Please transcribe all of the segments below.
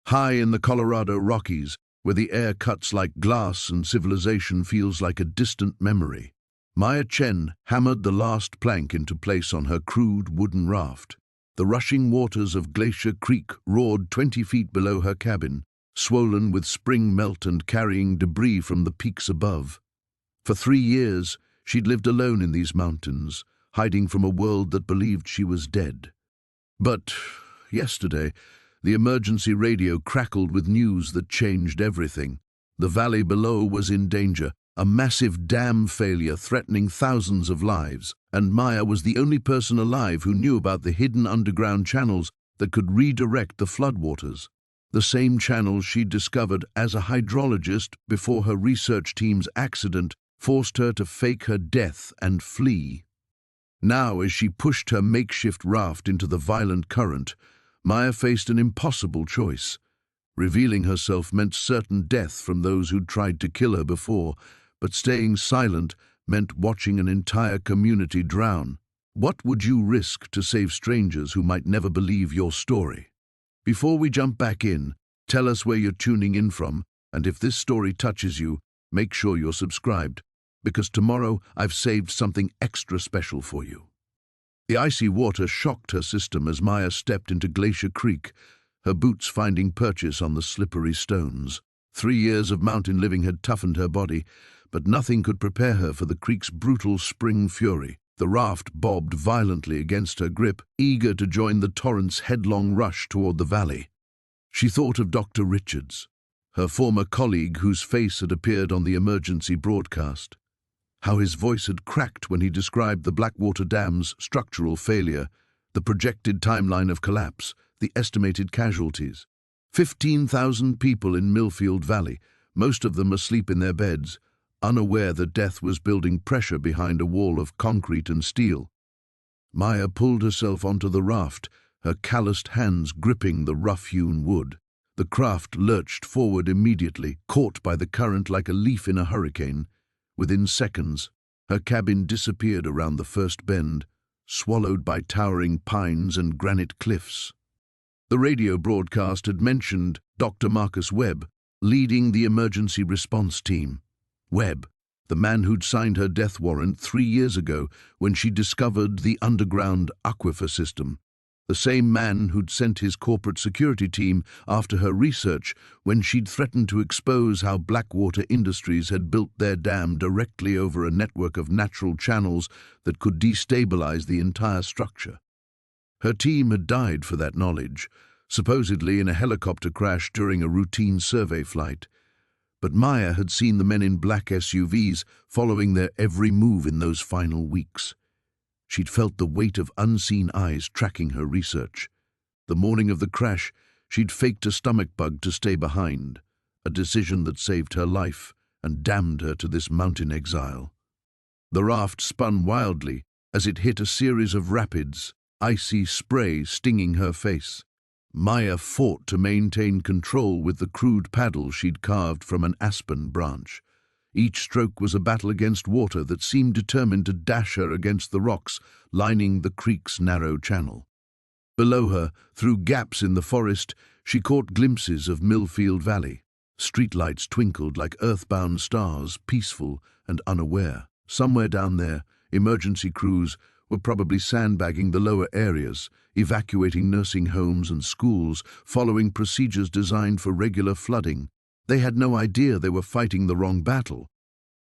High in the Colorado Rockies, where the air cuts like glass and civilization feels like a distant memory, Chen hammered the last plank into place on her crude wooden raft. The rushing waters of Glacier Creek roared 20 feet below her cabin, swollen with spring melt and carrying debris from the peaks above. For 3 years, she'd lived alone in these mountains, hiding from a world that believed she was dead. But yesterday, the emergency radio crackled with news that changed everything. The valley below was in danger, a massive dam failure threatening thousands of lives, and Maya was the only person alive who knew about the hidden underground channels that could redirect the floodwaters. The same channels she'd discovered as a hydrologist before her research team's accident forced her to fake her death and flee. Now, as she pushed her makeshift raft into the violent current, Maya faced an impossible choice. Revealing herself meant certain death from those who'd tried to kill her before, but staying silent meant watching an entire community drown. What would you risk to save strangers who might never believe your story? Before we jump back in, tell us where you're tuning in from, and if this story touches you, make sure you're subscribed, because tomorrow I've saved something extra special for you. The icy water shocked her system as Maya stepped into Glacier Creek, her boots finding purchase on the slippery stones. 3 years of mountain living had toughened her body, but nothing could prepare her for the creek's brutal spring fury. The raft bobbed violently against her grip, eager to join the torrent's headlong rush toward the valley. She thought of Dr. Richards, her former colleague whose face had appeared on the emergency broadcast. How his voice had cracked when he described the Blackwater Dam's structural failure, the projected timeline of collapse, the estimated casualties. 15,000 people in Millfield Valley, most of them asleep in their beds, unaware that death was building pressure behind a wall of concrete and steel. Maya pulled herself onto the raft, her calloused hands gripping the rough-hewn wood. The craft lurched forward immediately, caught by the current like a leaf in a hurricane. Within seconds, her cabin disappeared around the first bend, swallowed by towering pines and granite cliffs. The radio broadcast had mentioned Dr. Marcus Webb, leading the emergency response team. Webb, the man who'd signed her death warrant 3 years ago when she discovered the underground aquifer system. The same man who'd sent his corporate security team after her research when she'd threatened to expose how Blackwater Industries had built their dam directly over a network of natural channels that could destabilize the entire structure. Her team had died for that knowledge, supposedly in a helicopter crash during a routine survey flight. But Maya had seen the men in black SUVs following their every move in those final weeks. She'd felt the weight of unseen eyes tracking her research. The morning of the crash, she'd faked a stomach bug to stay behind, a decision that saved her life and damned her to this mountain exile. The raft spun wildly as it hit a series of rapids, icy spray stinging her face. Maya fought to maintain control with the crude paddle she'd carved from an aspen branch. Each stroke was a battle against water that seemed determined to dash her against the rocks lining the creek's narrow channel. Below her, through gaps in the forest, she caught glimpses of Millfield Valley. Streetlights twinkled like earthbound stars, peaceful and unaware. Somewhere down there, emergency crews were probably sandbagging the lower areas, evacuating nursing homes and schools, following procedures designed for regular flooding. They had no idea they were fighting the wrong battle.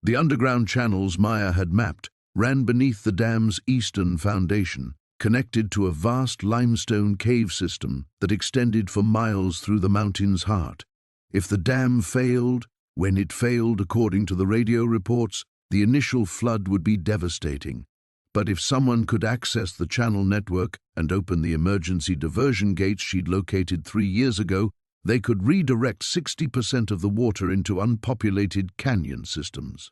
The underground channels Maya had mapped ran beneath the dam's eastern foundation, connected to a vast limestone cave system that extended for miles through the mountain's heart. If the dam failed, when it failed according to the radio reports, the initial flood would be devastating. But if someone could access the channel network and open the emergency diversion gates she'd located 3 years ago, they could redirect 60% of the water into unpopulated canyon systems.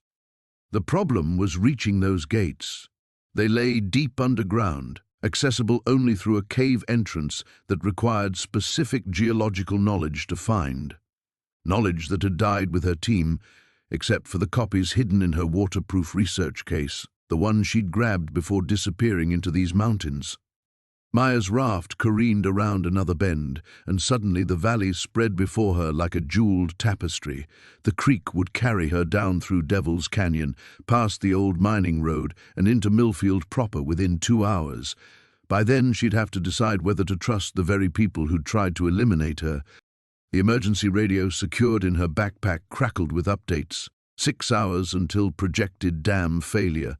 The problem was reaching those gates. They lay deep underground, accessible only through a cave entrance that required specific geological knowledge to find. Knowledge that had died with her team, except for the copies hidden in her waterproof research case, the one she'd grabbed before disappearing into these mountains. Maya's raft careened around another bend, and suddenly the valley spread before her like a jeweled tapestry. The creek would carry her down through Devil's Canyon, past the old mining road, and into Millfield proper within 2 hours. By then, she'd have to decide whether to trust the very people who'd tried to eliminate her. The emergency radio secured in her backpack crackled with updates. 6 hours until projected dam failure.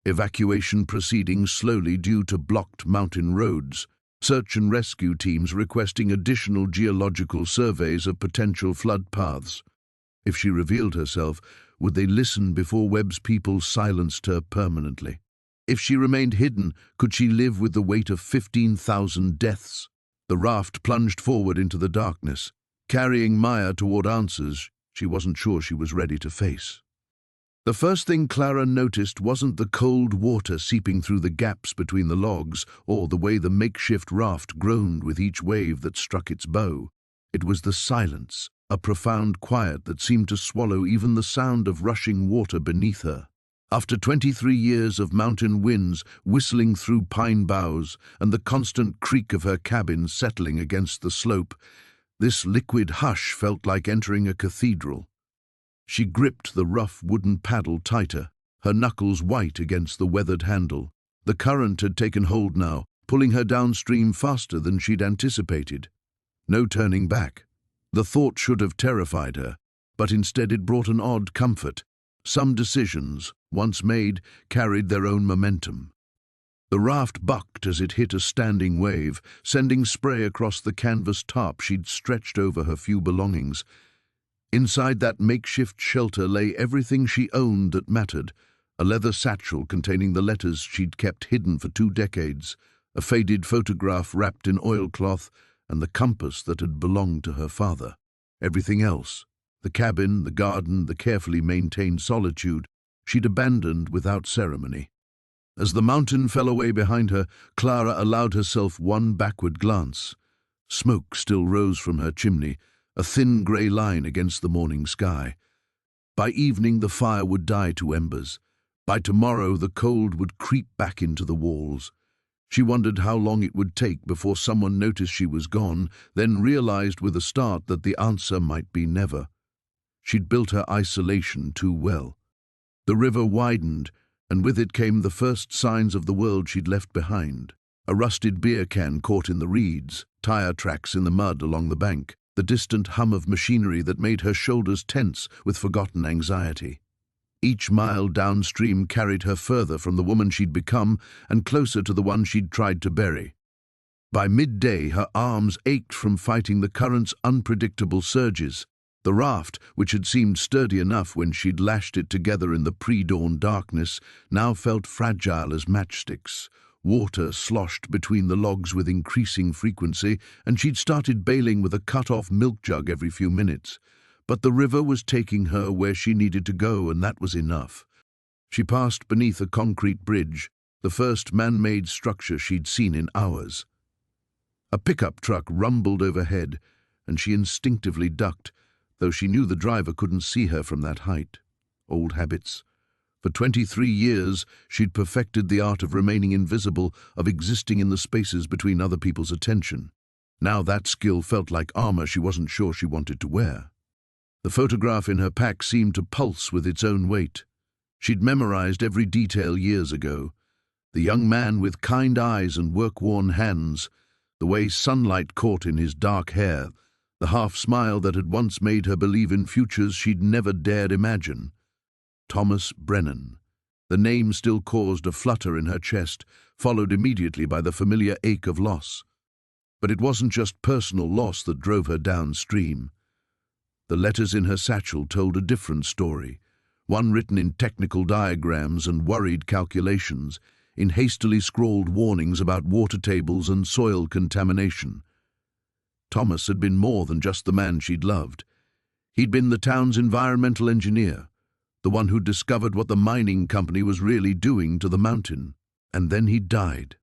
Evacuation proceeding slowly due to blocked mountain roads. Search and rescue teams requesting additional geological surveys of potential flood paths. If she revealed herself, would they listen before Webb's people silenced her permanently? If she remained hidden, could she live with the weight of 15,000 deaths? The raft plunged forward into the darkness, carrying Maya toward answers she wasn't sure she was ready to face. The first thing Clara noticed wasn't the cold water seeping through the gaps between the logs or the way the makeshift raft groaned with each wave that struck its bow. It was the silence, a profound quiet that seemed to swallow even the sound of rushing water beneath her. After 23 years of mountain winds whistling through pine boughs and the constant creak of her cabin settling against the slope, this liquid hush felt like entering a cathedral. She gripped the rough wooden paddle tighter, her knuckles white against the weathered handle. The current had taken hold now, pulling her downstream faster than she'd anticipated. No turning back. The thought should have terrified her, but instead it brought an odd comfort. Some decisions, once made, carried their own momentum. The raft bucked as it hit a standing wave, sending spray across the canvas tarp she'd stretched over her few belongings. Inside that makeshift shelter lay everything she owned that mattered, a leather satchel containing the letters she'd kept hidden for 2 decades, a faded photograph wrapped in oilcloth, and the compass that had belonged to her father. Everything else, the cabin, the garden, the carefully maintained solitude, she'd abandoned without ceremony. As the mountain fell away behind her, Clara allowed herself one backward glance. Smoke still rose from her chimney, a thin grey line against the morning sky. By evening the fire would die to embers. By tomorrow the cold would creep back into the walls. She wondered how long it would take before someone noticed she was gone, then realized with a start that the answer might be never. She'd built her isolation too well. The river widened, and with it came the first signs of the world she'd left behind. A rusted beer can caught in the reeds, tire tracks in the mud along the bank, the distant hum of machinery that made her shoulders tense with forgotten anxiety. Each mile downstream carried her further from the woman she'd become and closer to the one she'd tried to bury. By midday, her arms ached from fighting the current's unpredictable surges. The raft, which had seemed sturdy enough when she'd lashed it together in the pre-dawn darkness, now felt fragile as matchsticks. Water sloshed between the logs with increasing frequency, and she'd started bailing with a cut-off milk jug every few minutes. But the river was taking her where she needed to go, and that was enough. She passed beneath a concrete bridge, the first man-made structure she'd seen in hours. A pickup truck rumbled overhead, and she instinctively ducked, though she knew the driver couldn't see her from that height. Old habits. For 23 years, she'd perfected the art of remaining invisible, of existing in the spaces between other people's attention. Now that skill felt like armor she wasn't sure she wanted to wear. The photograph in her pack seemed to pulse with its own weight. She'd memorized every detail years ago. The young man with kind eyes and work-worn hands, the way sunlight caught in his dark hair, the half-smile that had once made her believe in futures she'd never dared imagine. Thomas Brennan. The name still caused a flutter in her chest, followed immediately by the familiar ache of loss. But it wasn't just personal loss that drove her downstream. The letters in her satchel told a different story, one written in technical diagrams and worried calculations, in hastily scrawled warnings about water tables and soil contamination. Thomas had been more than just the man she'd loved. He'd been the town's environmental engineer, the one who discovered what the mining company was really doing to the mountain. And then he died.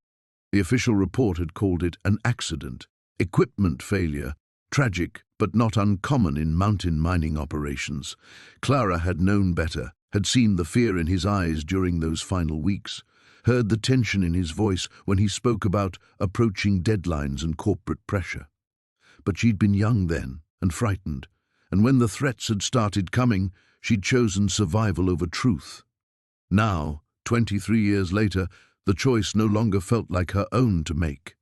The official report had called it an accident, equipment failure, tragic but not uncommon in mountain mining operations. Clara had known better, had seen the fear in his eyes during those final weeks. heard the tension in his voice when he spoke about approaching deadlines and corporate pressure. But she'd been young then and frightened, and when the threats had started coming, she'd chosen survival over truth. Now, 23 years later, the choice no longer felt like her own to make.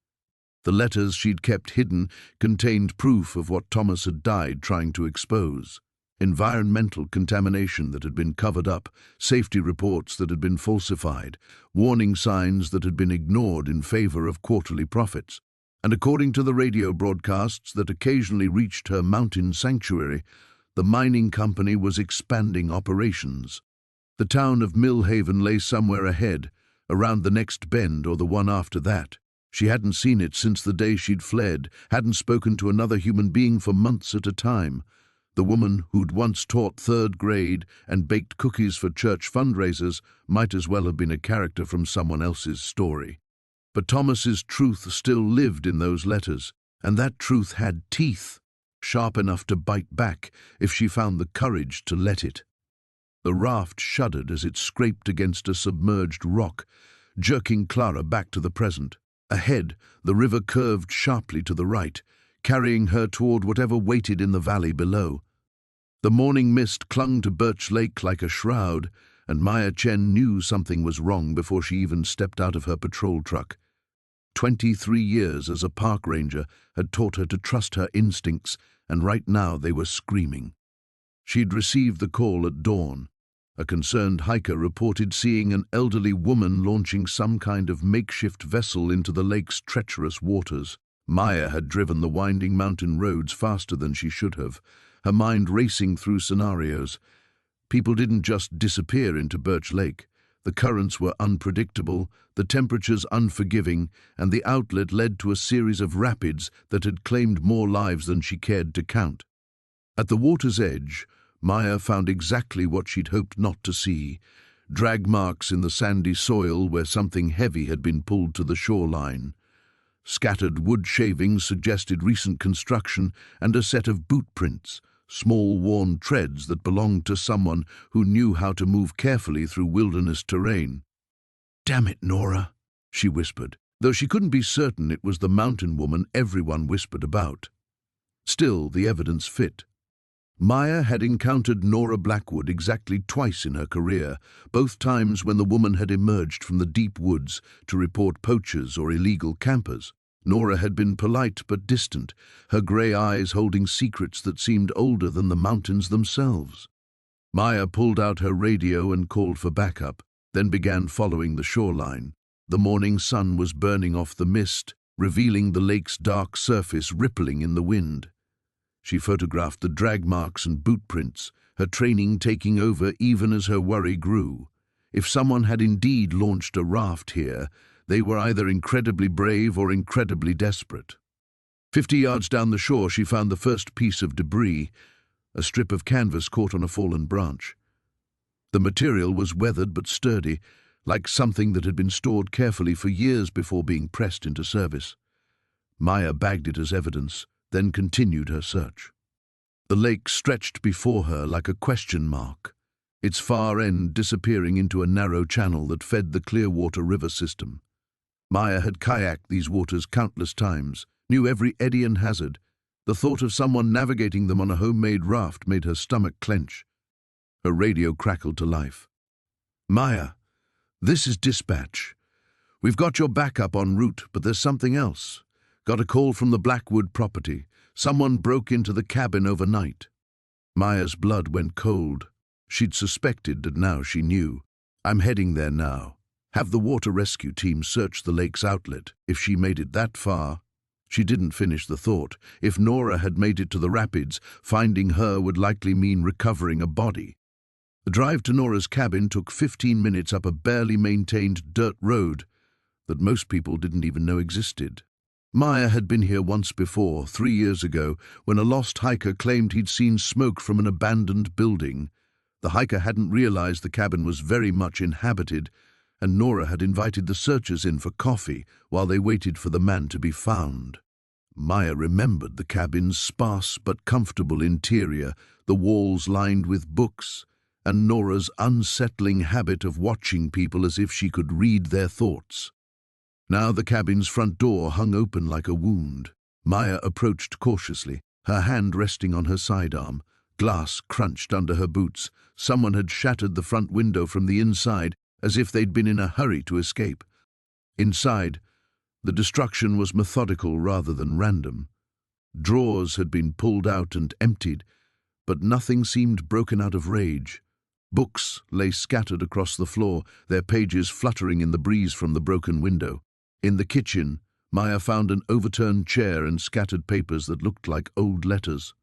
The letters she'd kept hidden contained proof of what Thomas had died trying to expose. Environmental contamination that had been covered up, safety reports that had been falsified, warning signs that had been ignored in favor of quarterly profits. And according to the radio broadcasts that occasionally reached her mountain sanctuary, the mining company was expanding operations. The town of Millhaven lay somewhere ahead, around the next bend or the one after that. She hadn't seen it since the day she'd fled, hadn't spoken to another human being for months at a time. The woman who'd once taught third grade and baked cookies for church fundraisers might as well have been a character from someone else's story. But Thomas's truth still lived in those letters, and that truth had teeth, sharp enough to bite back if she found the courage to let it. The raft shuddered as it scraped against a submerged rock, jerking Clara back to the present. Ahead, the river curved sharply to the right, carrying her toward whatever waited in the valley below. The morning mist clung to Birch Lake like a shroud, and Maya Chen knew something was wrong before she even stepped out of her patrol truck. 23 years as a park ranger had taught her to trust her instincts, and right now they were screaming. She'd received the call at dawn. A concerned hiker reported seeing an elderly woman launching some kind of makeshift vessel into the lake's treacherous waters. Maya had driven the winding mountain roads faster than she should have, her mind racing through scenarios. People didn't just disappear into Birch Lake. The currents were unpredictable, the temperatures unforgiving, and the outlet led to a series of rapids that had claimed more lives than she cared to count. At the water's edge, Maya found exactly what she'd hoped not to see: drag marks in the sandy soil where something heavy had been pulled to the shoreline. Scattered wood shavings suggested recent construction, and a set of boot prints, small worn treads that belonged to someone who knew how to move carefully through wilderness terrain. "Damn it, Nora," she whispered, though she couldn't be certain it was the mountain woman everyone whispered about. Still, the evidence fit. Maya had encountered Nora Blackwood exactly twice in her career, both times when the woman had emerged from the deep woods to report poachers or illegal campers. Nora had been polite but distant, her grey eyes holding secrets that seemed older than the mountains themselves. Maya pulled out her radio and called for backup, then began following the shoreline. The morning sun was burning off the mist, revealing the lake's dark surface rippling in the wind. She photographed the drag marks and boot prints, her training taking over even as her worry grew. If someone had indeed launched a raft here, they were either incredibly brave or incredibly desperate. 50 yards down the shore, she found the first piece of debris, a strip of canvas caught on a fallen branch. The material was weathered but sturdy, like something that had been stored carefully for years before being pressed into service. Maya bagged it as evidence, then continued her search. The lake stretched before her like a question mark, its far end disappearing into a narrow channel that fed the Clearwater River system. Maya had kayaked these waters countless times, knew every eddy and hazard. The thought of someone navigating them on a homemade raft made her stomach clench. Her radio crackled to life. "Maya, this is dispatch. We've got your backup en route, but there's something else. Got a call from the Blackwood property. Someone broke into the cabin overnight." Maya's blood went cold. She'd suspected, and now she knew. "I'm heading there now. Have the water rescue team search the lake's outlet. If she made it that far..." She didn't finish the thought. If Nora had made it to the rapids, finding her would likely mean recovering a body. The drive to Nora's cabin took 15 minutes up a barely maintained dirt road that most people didn't even know existed. Maya had been here once before, 3 years ago, when a lost hiker claimed he'd seen smoke from an abandoned building. The hiker hadn't realized the cabin was very much inhabited, and Nora had invited the searchers in for coffee while they waited for the man to be found. Maya remembered the cabin's sparse but comfortable interior, the walls lined with books, and Nora's unsettling habit of watching people as if she could read their thoughts. Now the cabin's front door hung open like a wound. Maya approached cautiously, her hand resting on her sidearm. Glass crunched under her boots. Someone had shattered the front window from the inside, as if they'd been in a hurry to escape. Inside, the destruction was methodical rather than random. Drawers had been pulled out and emptied, but nothing seemed broken out of rage. Books lay scattered across the floor, their pages fluttering in the breeze from the broken window. In the kitchen, Maya found an overturned chair and scattered papers that looked like old letters.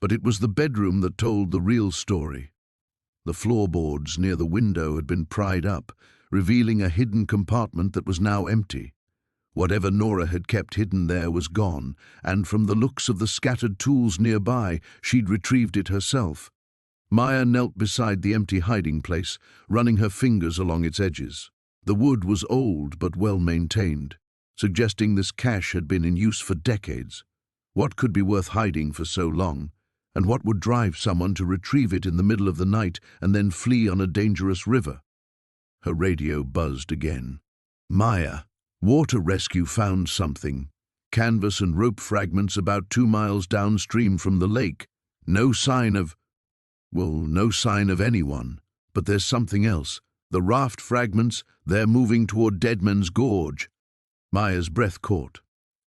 But it was the bedroom that told the real story. The floorboards near the window had been pried up, revealing a hidden compartment that was now empty. Whatever Nora had kept hidden there was gone, and from the looks of the scattered tools nearby, she'd retrieved it herself. Maya knelt beside the empty hiding place, running her fingers along its edges. The wood was old but well maintained, suggesting this cache had been in use for decades. What could be worth hiding for so long, and what would drive someone to retrieve it in the middle of the night and then flee on a dangerous river? Her radio buzzed again. Maya, water rescue found something. Canvas and rope fragments about 2 miles downstream from the lake. No sign of anyone. But there's something else. The raft fragments, they're moving toward Deadman's Gorge. Maya's breath caught.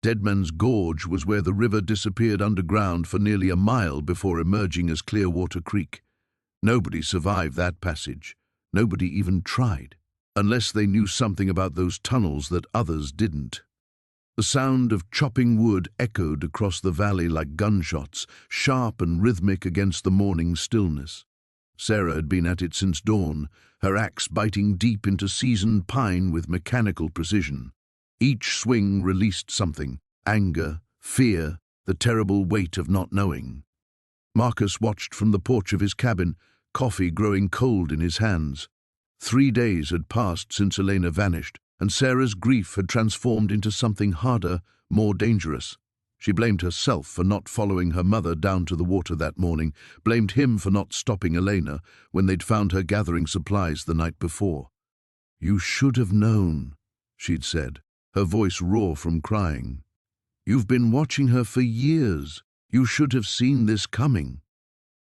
Deadman's Gorge was where the river disappeared underground for nearly a mile before emerging as Clearwater Creek. Nobody survived that passage. Nobody even tried, unless they knew something about those tunnels that others didn't. The sound of chopping wood echoed across the valley like gunshots, sharp and rhythmic against the morning stillness. Sarah had been at it since dawn, her axe biting deep into seasoned pine with mechanical precision. Each swing released something: anger, fear, the terrible weight of not knowing. Marcus watched from the porch of his cabin, coffee growing cold in his hands. 3 days had passed since Elena vanished, and Sarah's grief had transformed into something harder, more dangerous. She blamed herself for not following her mother down to the water that morning, blamed him for not stopping Elena when they'd found her gathering supplies the night before. "You should have known," she'd said, her voice raw from crying. "You've been watching her for years. You should have seen this coming."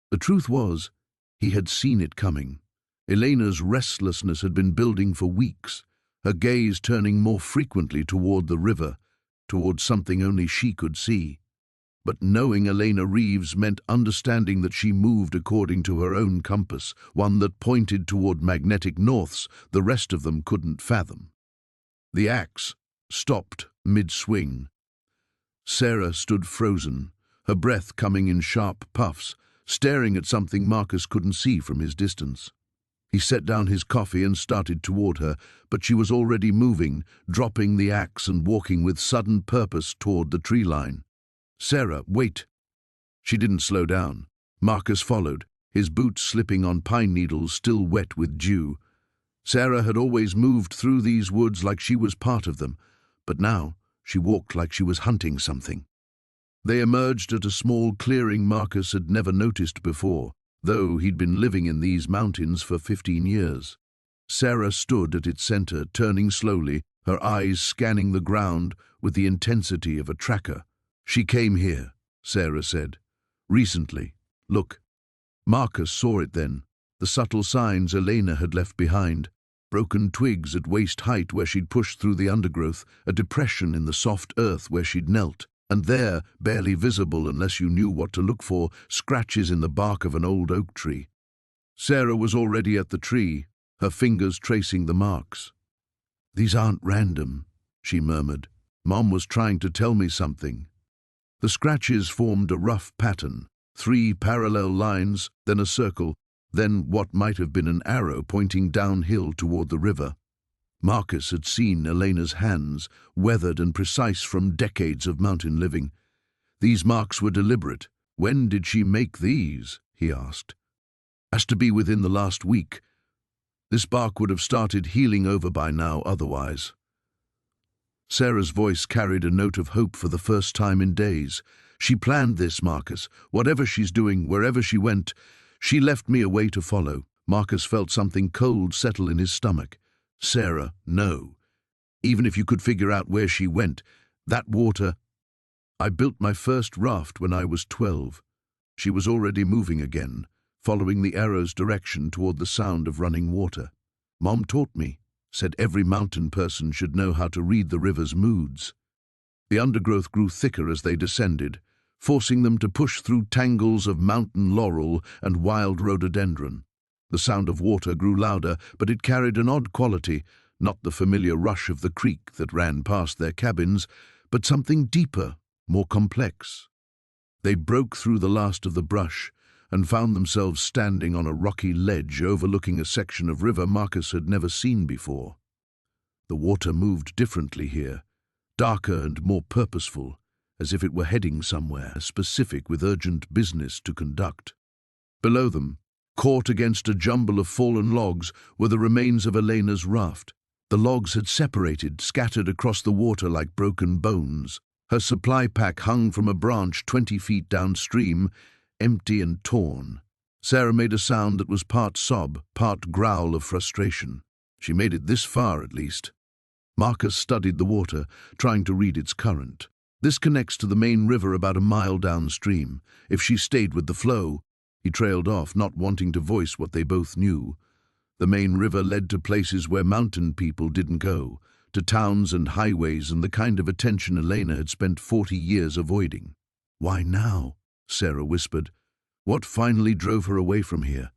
The truth was, he had seen it coming. Elena's restlessness had been building for weeks, her gaze turning more frequently toward the river, toward something only she could see. But knowing Elena Reeves meant understanding that she moved according to her own compass, one that pointed toward magnetic norths the rest of them couldn't fathom. The axe stopped mid-swing. Sarah stood frozen, her breath coming in sharp puffs, staring at something Marcus couldn't see from his distance. He set down his coffee and started toward her, but she was already moving, dropping the axe and walking with sudden purpose toward the tree line. "Sarah, wait!" She didn't slow down. Marcus followed, his boots slipping on pine needles still wet with dew. Sarah had always moved through these woods like she was part of them, but now she walked like she was hunting something. They emerged at a small clearing Marcus had never noticed before, though he'd been living in these mountains for 15 years. Sarah stood at its center, turning slowly, her eyes scanning the ground with the intensity of a tracker. "She came here," Sarah said. "Recently. Look." Marcus saw it then, the subtle signs Elena had left behind. Broken twigs at waist height where she'd pushed through the undergrowth, a depression in the soft earth where she'd knelt, and there, barely visible unless you knew what to look for, scratches in the bark of an old oak tree. Sarah was already at the tree, her fingers tracing the marks. "These aren't random," she murmured. "Mom was trying to tell me something." The scratches formed a rough pattern, 3 parallel lines, then a circle, then what might have been an arrow pointing downhill toward the river. Marcus had seen Elena's hands, weathered and precise from decades of mountain living. These marks were deliberate. "When did she make these?" he asked. "Has to be within the last week. This bark would have started healing over by now otherwise." Sarah's voice carried a note of hope for the first time in days. "She planned this, Marcus. Whatever she's doing, wherever she went, she left me a way to follow. Marcus felt something cold settle in his stomach. Sarah, no. Even if you could figure out where she went, that water... I built my first raft when I was 12. She was already moving again, following the arrow's direction toward the sound of running water. Mom taught me, said every mountain person should know how to read the river's moods. The undergrowth grew thicker as they descended, forcing them to push through tangles of mountain laurel and wild rhododendron. The sound of water grew louder, but it carried an odd quality, not the familiar rush of the creek that ran past their cabins, but something deeper, more complex. They broke through the last of the brush and found themselves standing on a rocky ledge overlooking a section of river Marcus had never seen before. The water moved differently here, darker and more purposeful, as if it were heading somewhere specific with urgent business to conduct. Below them, caught against a jumble of fallen logs, were the remains of Elena's raft. The logs had separated, scattered across the water like broken bones. Her supply pack hung from a branch 20 feet downstream, empty and torn. Sarah made a sound that was part sob, part growl of frustration. She made it this far, at least. Marcus studied the water, trying to read its current. This connects to the main river about a mile downstream. If she stayed with the flow... He trailed off, not wanting to voice what they both knew. The main river led to places where mountain people didn't go, to towns and highways and the kind of attention Elena had spent 40 years avoiding. "Why now?" Sarah whispered. "What finally drove her away from here?"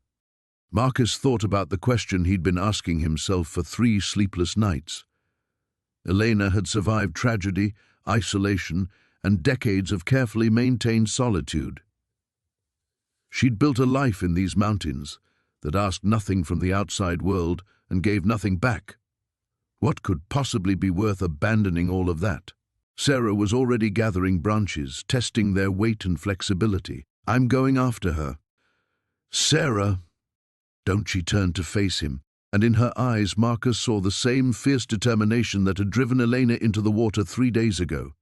Marcus thought about the question he'd been asking himself for 3 sleepless nights. Elena had survived tragedy, isolation, and decades of carefully maintained solitude. She'd built a life in these mountains that asked nothing from the outside world and gave nothing back. What could possibly be worth abandoning all of that? Sarah was already gathering branches, testing their weight and flexibility. "I'm going after her." "Sarah!" Don't she turned to face him, and in her eyes Marcus saw the same fierce determination that had driven Elena into the water 3 days ago.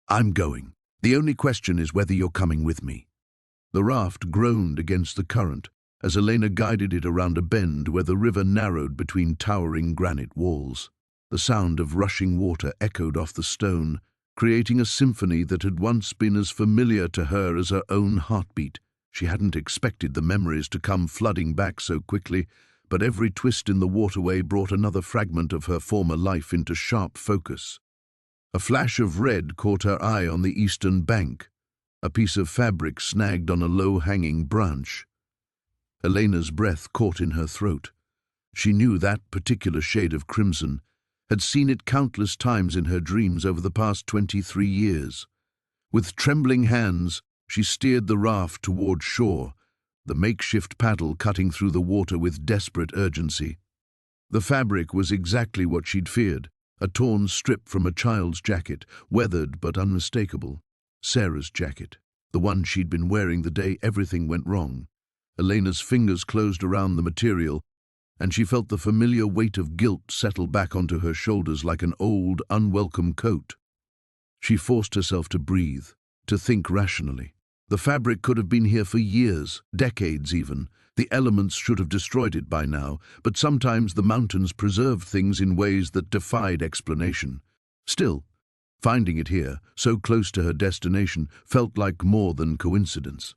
"I'm going. The only question is whether you're coming with me." The raft groaned against the current as Elena guided it around a bend where the river narrowed between towering granite walls. The sound of rushing water echoed off the stone, creating a symphony that had once been as familiar to her as her own heartbeat. She hadn't expected the memories to come flooding back so quickly, but every twist in the waterway brought another fragment of her former life into sharp focus. A flash of red caught her eye on the eastern bank, a piece of fabric snagged on a low-hanging branch. Elena's breath caught in her throat. She knew that particular shade of crimson, had seen it countless times in her dreams over the past 23 years. With trembling hands, she steered the raft toward shore, the makeshift paddle cutting through the water with desperate urgency. The fabric was exactly what she'd feared, a torn strip from a child's jacket, weathered but unmistakable. Sarah's jacket, the one she'd been wearing the day everything went wrong. Elena's fingers closed around the material, and she felt the familiar weight of guilt settle back onto her shoulders like an old, unwelcome coat. She forced herself to breathe, to think rationally. The fabric could have been here for years, decades even. The elements should have destroyed it by now, but sometimes the mountains preserved things in ways that defied explanation. Still, finding it here, so close to her destination, felt like more than coincidence.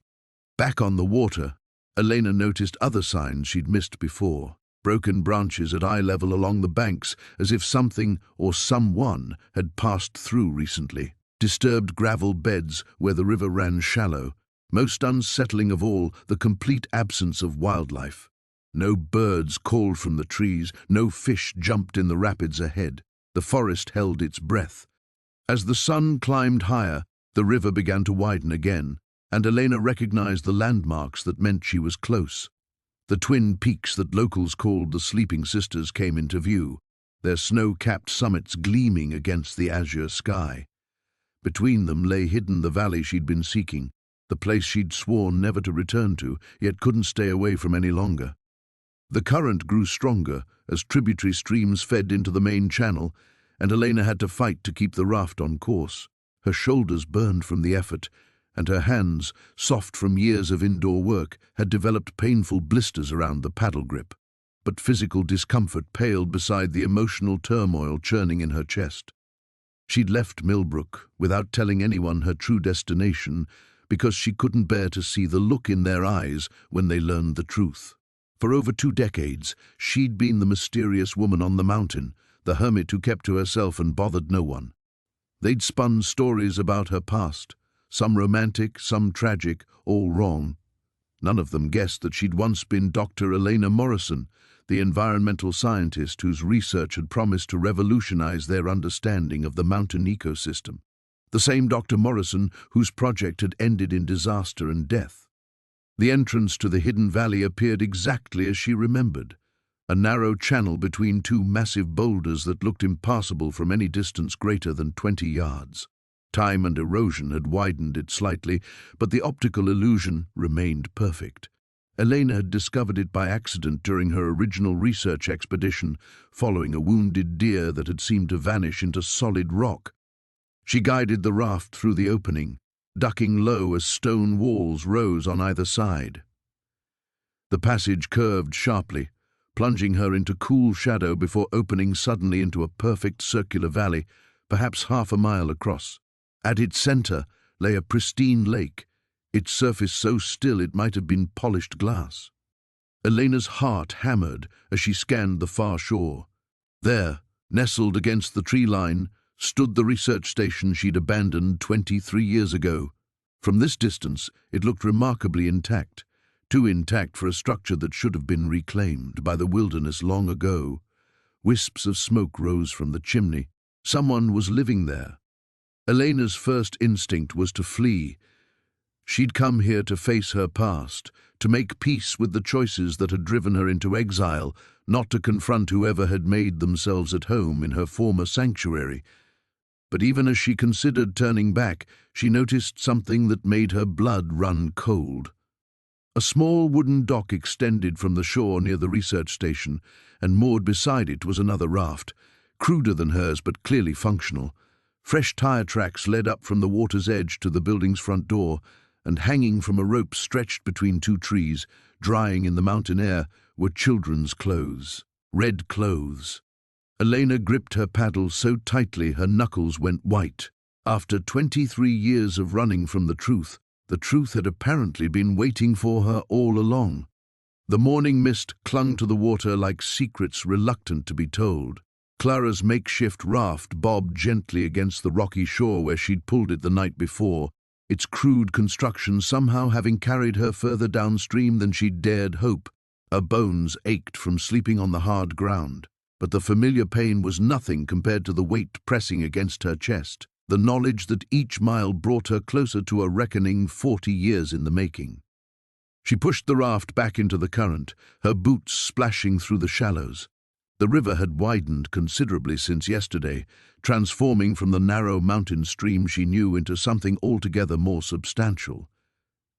Back on the water, Elena noticed other signs she'd missed before. Broken branches at eye level along the banks, as if something or someone had passed through recently. Disturbed gravel beds where the river ran shallow. Most unsettling of all, the complete absence of wildlife. No birds called from the trees, no fish jumped in the rapids ahead. The forest held its breath. As the sun climbed higher, the river began to widen again, and Elena recognized the landmarks that meant she was close. The twin peaks that locals called the Sleeping Sisters came into view, their snow-capped summits gleaming against the azure sky. Between them lay hidden the valley she'd been seeking, the place she'd sworn never to return to, yet couldn't stay away from any longer. The current grew stronger as tributary streams fed into the main channel, and Elena had to fight to keep the raft on course. Her shoulders burned from the effort, and her hands, soft from years of indoor work, had developed painful blisters around the paddle grip. But physical discomfort paled beside the emotional turmoil churning in her chest. She'd left Millbrook without telling anyone her true destination because she couldn't bear to see the look in their eyes when they learned the truth. For over 2 decades, she'd been the mysterious woman on the mountain, the hermit who kept to herself and bothered no one. They'd spun stories about her past, some romantic, some tragic, all wrong. None of them guessed that she'd once been Dr. Elena Morrison, the environmental scientist whose research had promised to revolutionize their understanding of the mountain ecosystem. The same Dr. Morrison whose project had ended in disaster and death. The entrance to the hidden valley appeared exactly as she remembered, a narrow channel between 2 massive boulders that looked impassable from any distance greater than 20 yards. Time and erosion had widened it slightly, but the optical illusion remained perfect. Elena had discovered it by accident during her original research expedition, following a wounded deer that had seemed to vanish into solid rock. She guided the raft through the opening, ducking low as stone walls rose on either side. The passage curved sharply, plunging her into cool shadow before opening suddenly into a perfect circular valley, perhaps half a mile across. At its center lay a pristine lake, its surface so still it might have been polished glass. Elena's heart hammered as she scanned the far shore. There, nestled against the tree line, stood the research station she'd abandoned 23 years ago. From this distance, it looked remarkably intact, too intact for a structure that should have been reclaimed by the wilderness long ago. Wisps of smoke rose from the chimney. Someone was living there. Elena's first instinct was to flee. She'd come here to face her past, to make peace with the choices that had driven her into exile, not to confront whoever had made themselves at home in her former sanctuary. But even as she considered turning back, she noticed something that made her blood run cold. A small wooden dock extended from the shore near the research station, and moored beside it was another raft, cruder than hers but clearly functional. Fresh tire tracks led up from the water's edge to the building's front door, and hanging from a rope stretched between 2 trees, drying in the mountain air, were children's clothes, red clothes. Elena gripped her paddle so tightly her knuckles went white. After 23 years of running from the truth had apparently been waiting for her all along. The morning mist clung to the water like secrets reluctant to be told. Clara's makeshift raft bobbed gently against the rocky shore where she'd pulled it the night before, its crude construction somehow having carried her further downstream than she'd dared hope. Her bones ached from sleeping on the hard ground, but the familiar pain was nothing compared to the weight pressing against her chest, the knowledge that each mile brought her closer to a reckoning 40 years in the making. She pushed the raft back into the current, her boots splashing through the shallows. The river had widened considerably since yesterday, transforming from the narrow mountain stream she knew into something altogether more substantial.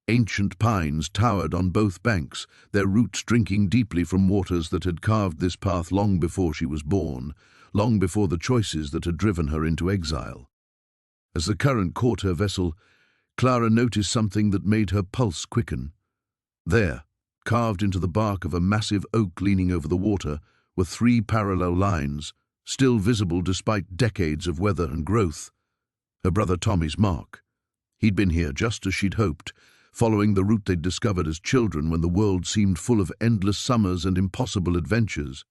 Ancient pines towered on both banks, their roots drinking deeply from waters that had carved this path long before she was born, long before the choices that had driven her into exile. As the current caught her vessel, Clara noticed something that made her pulse quicken. There, carved into the bark of a massive oak leaning over the water, were 3 parallel lines, still visible despite decades of weather and growth. Her brother Tommy's mark. He'd been here just as she'd hoped, following the route they'd discovered as children when the world seemed full of endless summers and impossible adventures.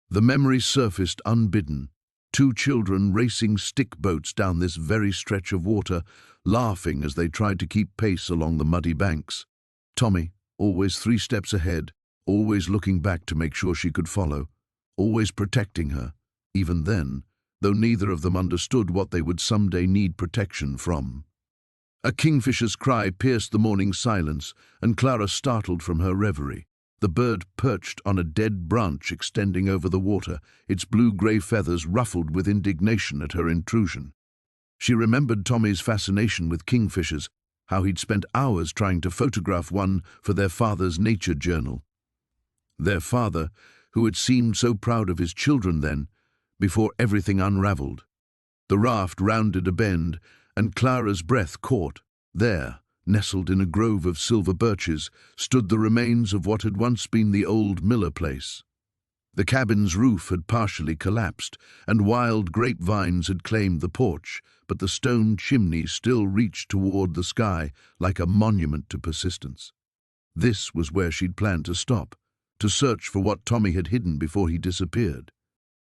The memory surfaced unbidden. 2 children racing stick boats down this very stretch of water, laughing as they tried to keep pace along the muddy banks. Tommy, always 3 steps ahead, always looking back to make sure she could follow, always protecting her, even then, though neither of them understood what they would someday need protection from. A kingfisher's cry pierced the morning silence, and Clara startled from her reverie. The bird perched on a dead branch extending over the water, its blue-grey feathers ruffled with indignation at her intrusion. She remembered Tommy's fascination with kingfishers, how he'd spent hours trying to photograph one for their father's nature journal. Their father, who had seemed so proud of his children then, before everything unraveled. The raft rounded a bend, and Clara's breath caught. There, nestled in a grove of silver birches, stood the remains of what had once been the old Miller place. The cabin's roof had partially collapsed, and wild grapevines had claimed the porch, but the stone chimney still reached toward the sky like a monument to persistence. This was where she'd planned to stop, to search for what Tommy had hidden before he disappeared.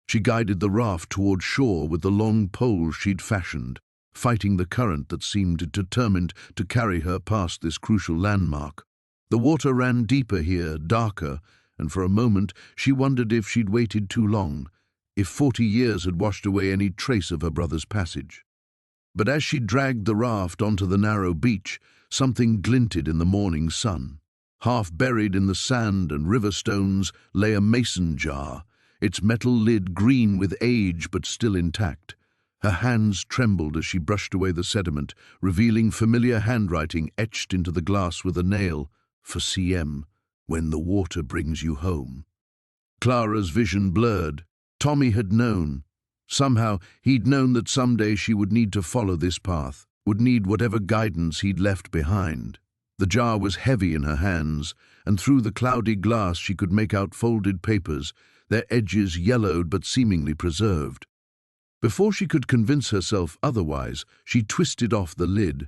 She guided the raft toward shore with the long pole she'd fashioned, fighting the current that seemed determined to carry her past this crucial landmark. The water ran deeper here, darker, and for a moment she wondered if she'd waited too long, if 40 years had washed away any trace of her brother's passage. But as she dragged the raft onto the narrow beach, something glinted in the morning sun. Half buried in the sand and river stones lay a mason jar, its metal lid green with age but still intact. Her hands trembled as she brushed away the sediment, revealing familiar handwriting etched into the glass with a nail, for CM, when the water brings you home. Clara's vision blurred. Tommy had known. Somehow, he'd known that someday she would need to follow this path, would need whatever guidance he'd left behind. The jar was heavy in her hands, and through the cloudy glass she could make out folded papers, their edges yellowed but seemingly preserved. Before she could convince herself otherwise, she twisted off the lid.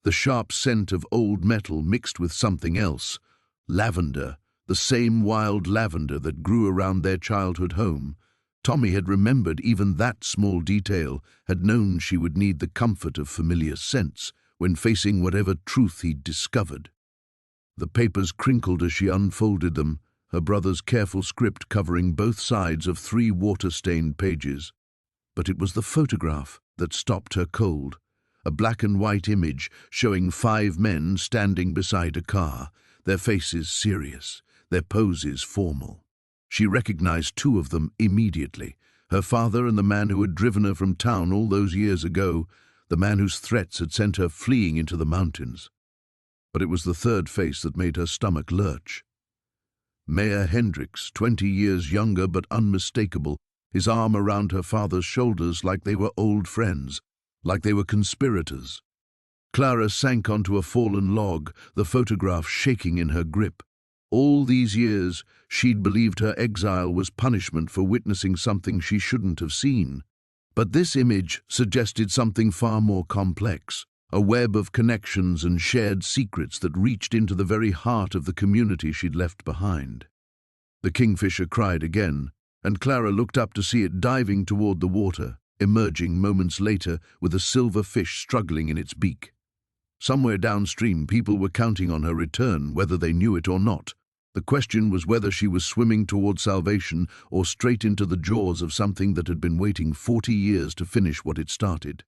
The sharp scent of old metal mixed with something else. Lavender, the same wild lavender that grew around their childhood home. Tommy had remembered even that small detail, had known she would need the comfort of familiar scents when facing whatever truth he'd discovered. The papers crinkled as she unfolded them, her brother's careful script covering both sides of 3 water-stained pages. But it was the photograph that stopped her cold, a black-and-white image showing 5 men standing beside a car, their faces serious, their poses formal. She recognized 2 of them immediately, her father and the man who had driven her from town all those years ago, the man whose threats had sent her fleeing into the mountains. But it was the third face that made her stomach lurch. Mayor Hendricks, 20 years younger but unmistakable, his arm around her father's shoulders like they were old friends, like they were conspirators. Clara sank onto a fallen log, the photograph shaking in her grip. All these years, she'd believed her exile was punishment for witnessing something she shouldn't have seen. But this image suggested something far more complex, a web of connections and shared secrets that reached into the very heart of the community she'd left behind. The kingfisher cried again, and Clara looked up to see it diving toward the water, emerging moments later with a silver fish struggling in its beak. Somewhere downstream, people were counting on her return, whether they knew it or not. The question was whether she was swimming toward salvation or straight into the jaws of something that had been waiting 40 years to finish what it started.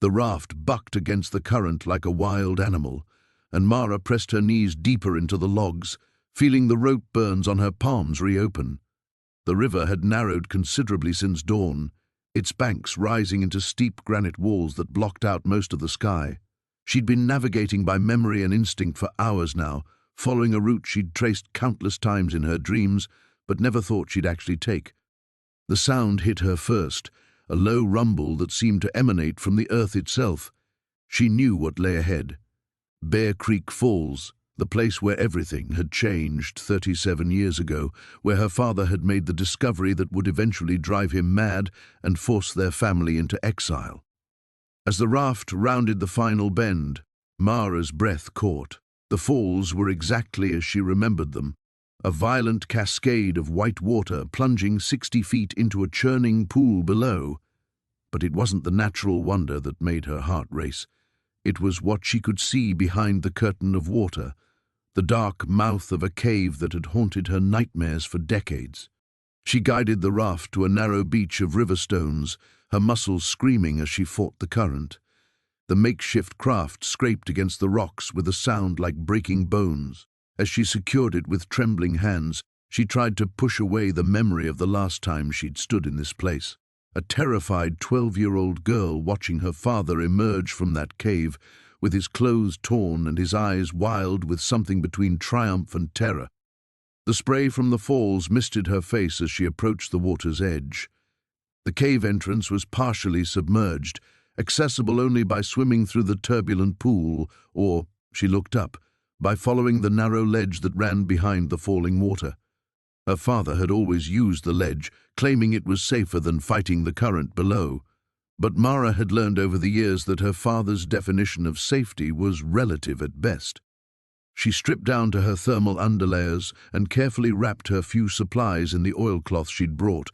The raft bucked against the current like a wild animal, and Mara pressed her knees deeper into the logs, feeling the rope burns on her palms reopen. The river had narrowed considerably since dawn, its banks rising into steep granite walls that blocked out most of the sky. She'd been navigating by memory and instinct for hours now, following a route she'd traced countless times in her dreams, but never thought she'd actually take. The sound hit her first, a low rumble that seemed to emanate from the earth itself. She knew what lay ahead. Bear Creek Falls, the place where everything had changed 37 years ago, where her father had made the discovery that would eventually drive him mad and force their family into exile. As the raft rounded the final bend, Mara's breath caught. The falls were exactly as she remembered them, a violent cascade of white water plunging 60 feet into a churning pool below. But it wasn't the natural wonder that made her heart race. It was what she could see behind the curtain of water, the dark mouth of a cave that had haunted her nightmares for decades. She guided the raft to a narrow beach of river stones, her muscles screaming as she fought the current. The makeshift craft scraped against the rocks with a sound like breaking bones. As she secured it with trembling hands, she tried to push away the memory of the last time she'd stood in this place. A terrified 12-year-old girl watching her father emerge from that cave, with his clothes torn and his eyes wild with something between triumph and terror. The spray from the falls misted her face as she approached the water's edge. The cave entrance was partially submerged, accessible only by swimming through the turbulent pool, or, she looked up, by following the narrow ledge that ran behind the falling water. Her father had always used the ledge, claiming it was safer than fighting the current below. But Mara had learned over the years that her father's definition of safety was relative at best. She stripped down to her thermal underlayers and carefully wrapped her few supplies in the oilcloth she'd brought.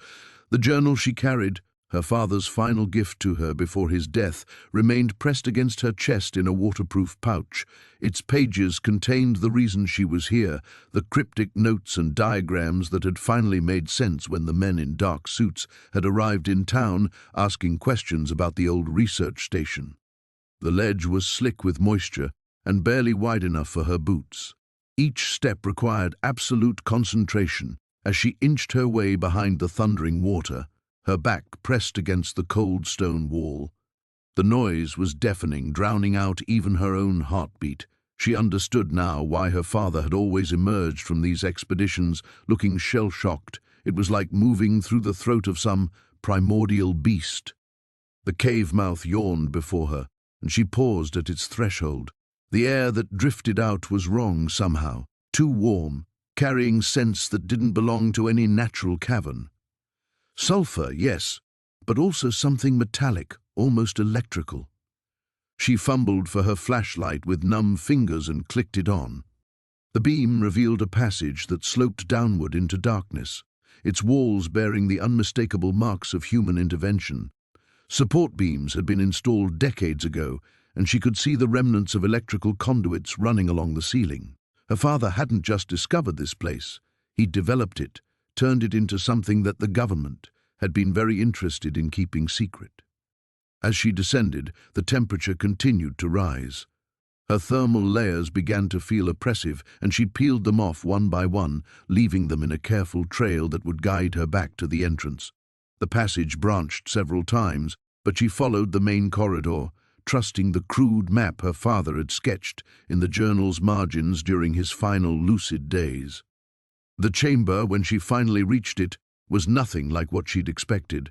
The journal she carried, her father's final gift to her before his death, remained pressed against her chest in a waterproof pouch. Its pages contained the reason she was here, the cryptic notes and diagrams that had finally made sense when the men in dark suits had arrived in town asking questions about the old research station. The ledge was slick with moisture and barely wide enough for her boots. Each step required absolute concentration as she inched her way behind the thundering water, her back pressed against the cold stone wall. The noise was deafening, drowning out even her own heartbeat. She understood now why her father had always emerged from these expeditions looking shell-shocked. It was like moving through the throat of some primordial beast. The cave mouth yawned before her, and she paused at its threshold. The air that drifted out was wrong somehow, too warm, carrying scents that didn't belong to any natural cavern. Sulfur, yes, but also something metallic, almost electrical. She fumbled for her flashlight with numb fingers and clicked it on. The beam revealed a passage that sloped downward into darkness, its walls bearing the unmistakable marks of human intervention. Support beams had been installed decades ago, and she could see the remnants of electrical conduits running along the ceiling. Her father hadn't just discovered this place. He'd developed it, turned it into something that the government had been very interested in keeping secret. As she descended, the temperature continued to rise. Her thermal layers began to feel oppressive, and she peeled them off one by one, leaving them in a careful trail that would guide her back to the entrance. The passage branched several times, but she followed the main corridor, trusting the crude map her father had sketched in the journal's margins during his final lucid days. The chamber, when she finally reached it, was nothing like what she'd expected.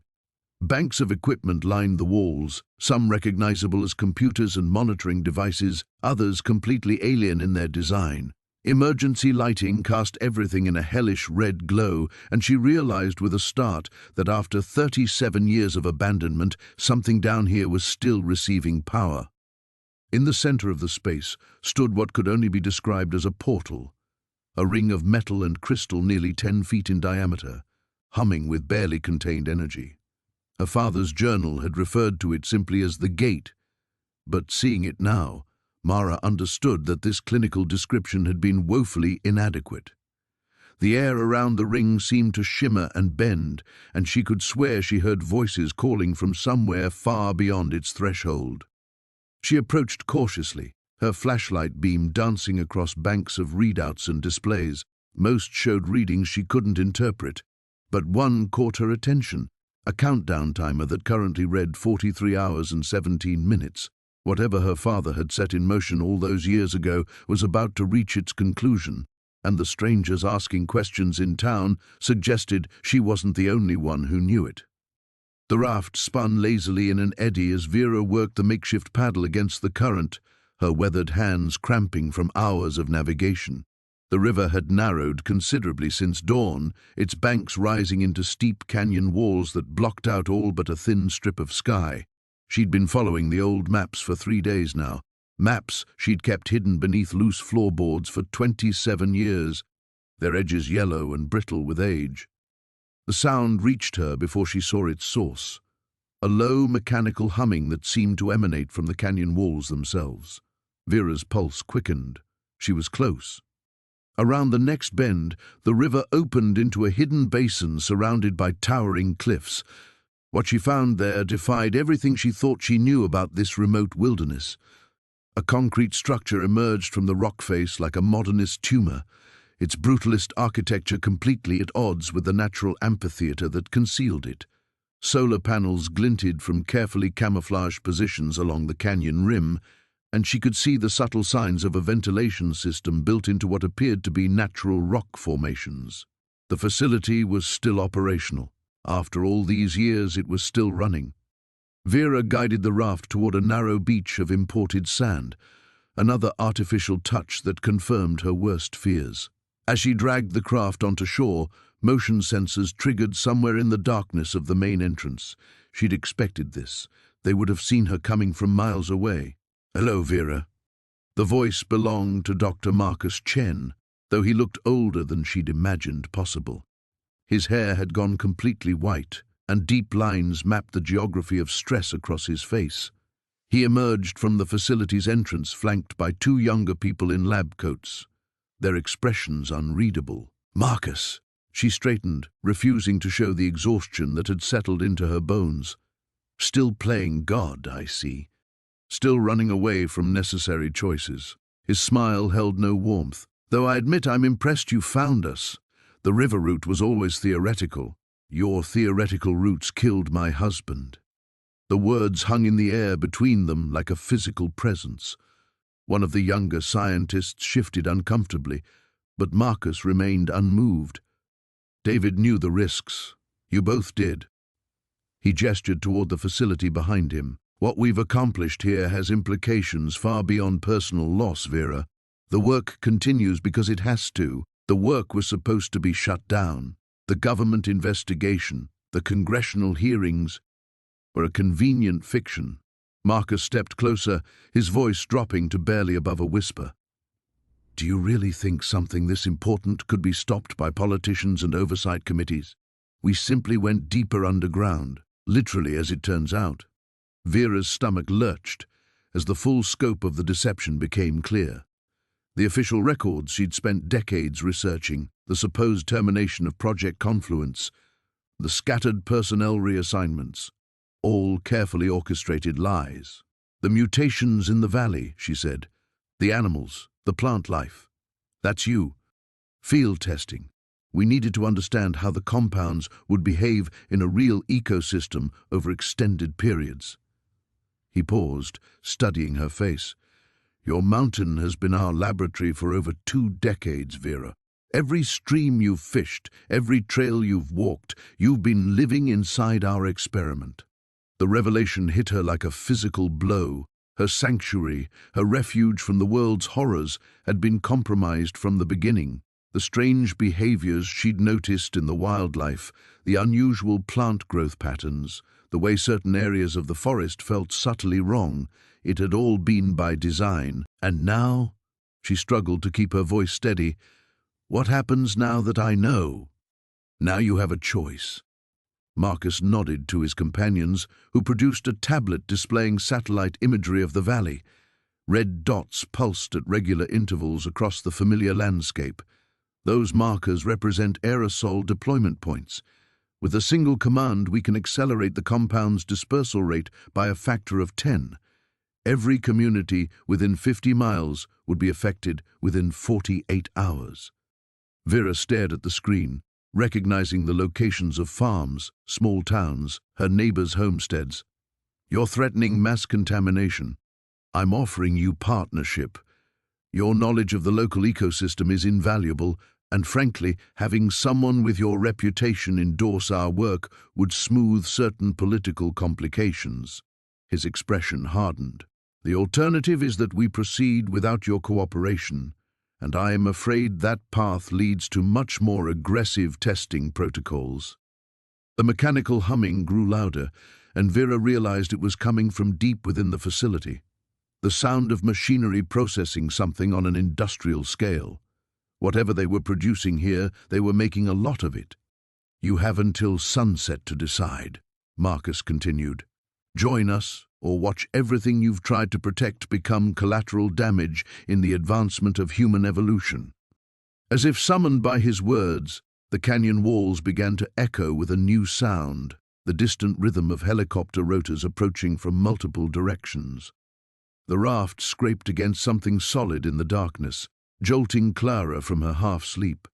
Banks of equipment lined the walls, some recognizable as computers and monitoring devices, others completely alien in their design. Emergency lighting cast everything in a hellish red glow, and she realized with a start that after 37 years of abandonment, something down here was still receiving power. In the center of the space stood what could only be described as a portal, a ring of metal and crystal nearly 10 feet in diameter, humming with barely contained energy. Her father's journal had referred to it simply as the gate, but seeing it now, Mara understood that this clinical description had been woefully inadequate. The air around the ring seemed to shimmer and bend, and she could swear she heard voices calling from somewhere far beyond its threshold. She approached cautiously, her flashlight beam dancing across banks of readouts and displays. Most showed readings she couldn't interpret, but one caught her attention, a countdown timer that currently read 43 hours and 17 minutes. Whatever her father had set in motion all those years ago was about to reach its conclusion, and the strangers asking questions in town suggested she wasn't the only one who knew it. The raft spun lazily in an eddy as Vera worked the makeshift paddle against the current, her weathered hands cramping from hours of navigation. The river had narrowed considerably since dawn, its banks rising into steep canyon walls that blocked out all but a thin strip of sky. She'd been following the old maps for 3 days now, maps she'd kept hidden beneath loose floorboards for 27 years, their edges yellow and brittle with age. The sound reached her before she saw its source, a low mechanical humming that seemed to emanate from the canyon walls themselves. Vera's pulse quickened. She was close. Around the next bend, the river opened into a hidden basin surrounded by towering cliffs. What she found there defied everything she thought she knew about this remote wilderness. A concrete structure emerged from the rock face like a modernist tumor, its brutalist architecture completely at odds with the natural amphitheater that concealed it. Solar panels glinted from carefully camouflaged positions along the canyon rim, and she could see the subtle signs of a ventilation system built into what appeared to be natural rock formations. The facility was still operational. After all these years, it was still running. Vera guided the raft toward a narrow beach of imported sand, another artificial touch that confirmed her worst fears. As she dragged the craft onto shore, motion sensors triggered somewhere in the darkness of the main entrance. She'd expected this. They would have seen her coming from miles away. "Hello, Vera." The voice belonged to Dr. Marcus Chen, though he looked older than she'd imagined possible. His hair had gone completely white, and deep lines mapped the geography of stress across his face. He emerged from the facility's entrance flanked by two younger people in lab coats, their expressions unreadable. "Marcus." She straightened, refusing to show the exhaustion that had settled into her bones. "Still playing God, I see. Still running away from necessary choices." His smile held no warmth. "Though I admit I'm impressed you found us. The river route was always theoretical. Your theoretical routes killed my husband." The words hung in the air between them like a physical presence. One of the younger scientists shifted uncomfortably, but Marcus remained unmoved. "David knew the risks. You both did." He gestured toward the facility behind him. "What we've accomplished here has implications far beyond personal loss, Vera. The work continues because it has to. The work was supposed to be shut down. The government investigation, the congressional hearings, were a convenient fiction." Marcus stepped closer, his voice dropping to barely above a whisper. "Do you really think something this important could be stopped by politicians and oversight committees? We simply went deeper underground, literally as it turns out." Vera's stomach lurched as the full scope of the deception became clear. The official records she'd spent decades researching, the supposed termination of Project Confluence, the scattered personnel reassignments, all carefully orchestrated lies. "The mutations in the valley," she said. "The animals, the plant life. That's you. Field testing. We needed to understand how the compounds would behave in a real ecosystem over extended periods." He paused, studying her face. "Your mountain has been our laboratory for over 2 decades, Vera. Every stream you've fished, every trail you've walked, you've been living inside our experiment." The revelation hit her like a physical blow. Her sanctuary, her refuge from the world's horrors, had been compromised from the beginning. The strange behaviors she'd noticed in the wildlife, the unusual plant growth patterns, the way certain areas of the forest felt subtly wrong, it had all been by design. "And now?" She struggled to keep her voice steady. "What happens now that I know?" "Now you have a choice." Marcus nodded to his companions, who produced a tablet displaying satellite imagery of the valley. Red dots pulsed at regular intervals across the familiar landscape. Those markers represent aerosol deployment points. With a single command, we can accelerate the compound's dispersal rate by a factor of 10. Every community within 50 miles would be affected within 48 hours. Vera stared at the screen, recognizing the locations of farms, small towns, her neighbors' homesteads. "You're threatening mass contamination. I'm offering you partnership. Your knowledge of the local ecosystem is invaluable, and frankly, having someone with your reputation endorse our work would smooth certain political complications." His expression hardened. "The alternative is that we proceed without your cooperation, and I am afraid that path leads to much more aggressive testing protocols." The mechanical humming grew louder, and Vera realized it was coming from deep within the facility. The sound of machinery processing something on an industrial scale. Whatever they were producing here, they were making a lot of it. "You have until sunset to decide," Marcus continued. "Join us, or watch everything you've tried to protect become collateral damage in the advancement of human evolution." As if summoned by his words, the canyon walls began to echo with a new sound, the distant rhythm of helicopter rotors approaching from multiple directions. The raft scraped against something solid in the darkness, jolting Clara from her half-sleep.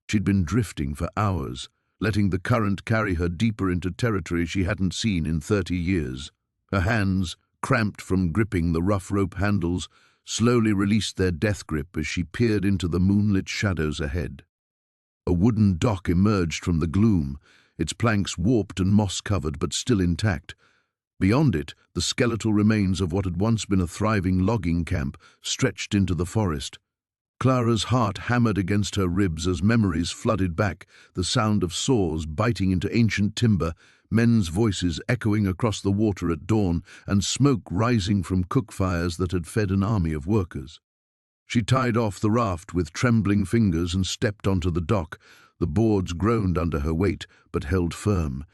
She'd been drifting for hours, letting the current carry her deeper into territory she hadn't seen in 30 years. Her hands, cramped from gripping the rough rope handles, slowly released their death grip as she peered into the moonlit shadows ahead. A wooden dock emerged from the gloom, its planks warped and moss-covered but still intact. Beyond it, the skeletal remains of what had once been a thriving logging camp stretched into the forest. Clara's heart hammered against her ribs as memories flooded back, the sound of saws biting into ancient timber, men's voices echoing across the water at dawn, and smoke rising from cook fires that had fed an army of workers. She tied off the raft with trembling fingers and stepped onto the dock. The boards groaned under her weight, but held firm.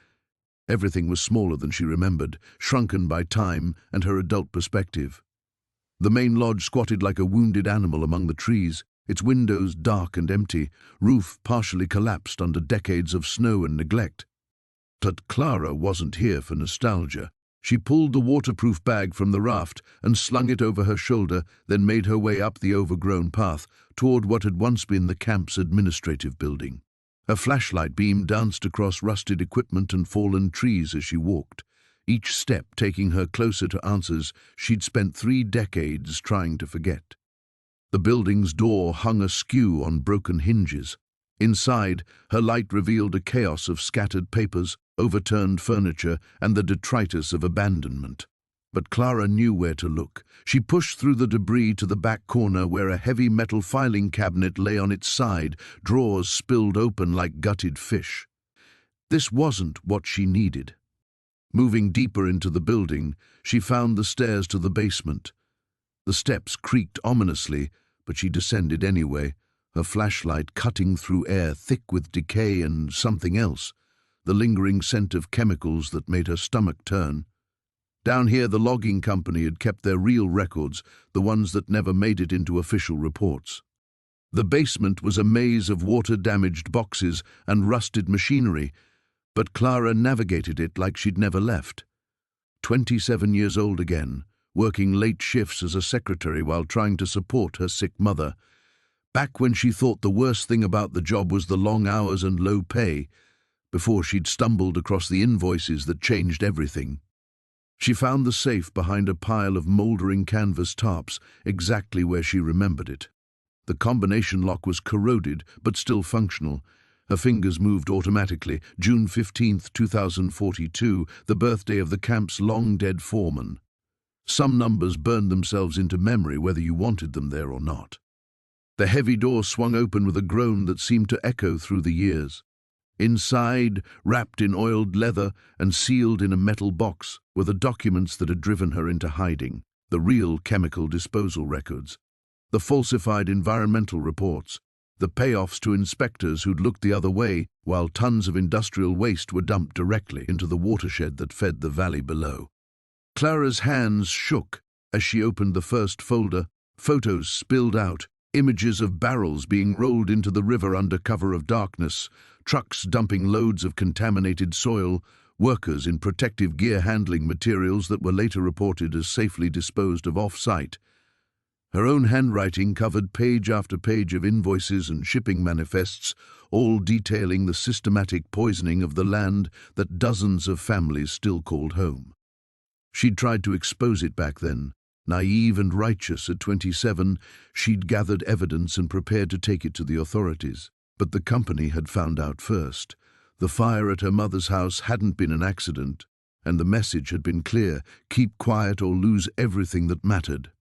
Everything was smaller than she remembered, shrunken by time and her adult perspective. The main lodge squatted like a wounded animal among the trees, its windows dark and empty, roof partially collapsed under decades of snow and neglect. But Clara wasn't here for nostalgia. She pulled the waterproof bag from the raft and slung it over her shoulder, then made her way up the overgrown path toward what had once been the camp's administrative building. Her flashlight beam danced across rusted equipment and fallen trees as she walked, each step taking her closer to answers she'd spent 3 decades trying to forget. The building's door hung askew on broken hinges. Inside, her light revealed a chaos of scattered papers, overturned furniture, and the detritus of abandonment. But Clara knew where to look. She pushed through the debris to the back corner where a heavy metal filing cabinet lay on its side, drawers spilled open like gutted fish. This wasn't what she needed. Moving deeper into the building, she found the stairs to the basement. The steps creaked ominously, but she descended anyway, her flashlight cutting through air thick with decay and something else, the lingering scent of chemicals that made her stomach turn. Down here, the logging company had kept their real records, the ones that never made it into official reports. The basement was a maze of water-damaged boxes and rusted machinery, but Clara navigated it like she'd never left. 27 years old again, working late shifts as a secretary while trying to support her sick mother. Back when she thought the worst thing about the job was the long hours and low pay, before she'd stumbled across the invoices that changed everything. She found the safe behind a pile of mouldering canvas tarps, exactly where she remembered it. The combination lock was corroded, but still functional. Her fingers moved automatically. June 15, 2042, the birthday of the camp's long-dead foreman. Some numbers burned themselves into memory whether you wanted them there or not. The heavy door swung open with a groan that seemed to echo through the years. Inside, wrapped in oiled leather and sealed in a metal box, were the documents that had driven her into hiding, the real chemical disposal records, the falsified environmental reports, the payoffs to inspectors who'd looked the other way while tons of industrial waste were dumped directly into the watershed that fed the valley below. Clara's hands shook as she opened the first folder. Photos spilled out, images of barrels being rolled into the river under cover of darkness, trucks dumping loads of contaminated soil, workers in protective gear handling materials that were later reported as safely disposed of off-site. Her own handwriting covered page after page of invoices and shipping manifests, all detailing the systematic poisoning of the land that dozens of families still called home. She'd tried to expose it back then. Naive and righteous at 27, she'd gathered evidence and prepared to take it to the authorities. But the company had found out first. The fire at her mother's house hadn't been an accident, and the message had been clear: keep quiet or lose everything that mattered.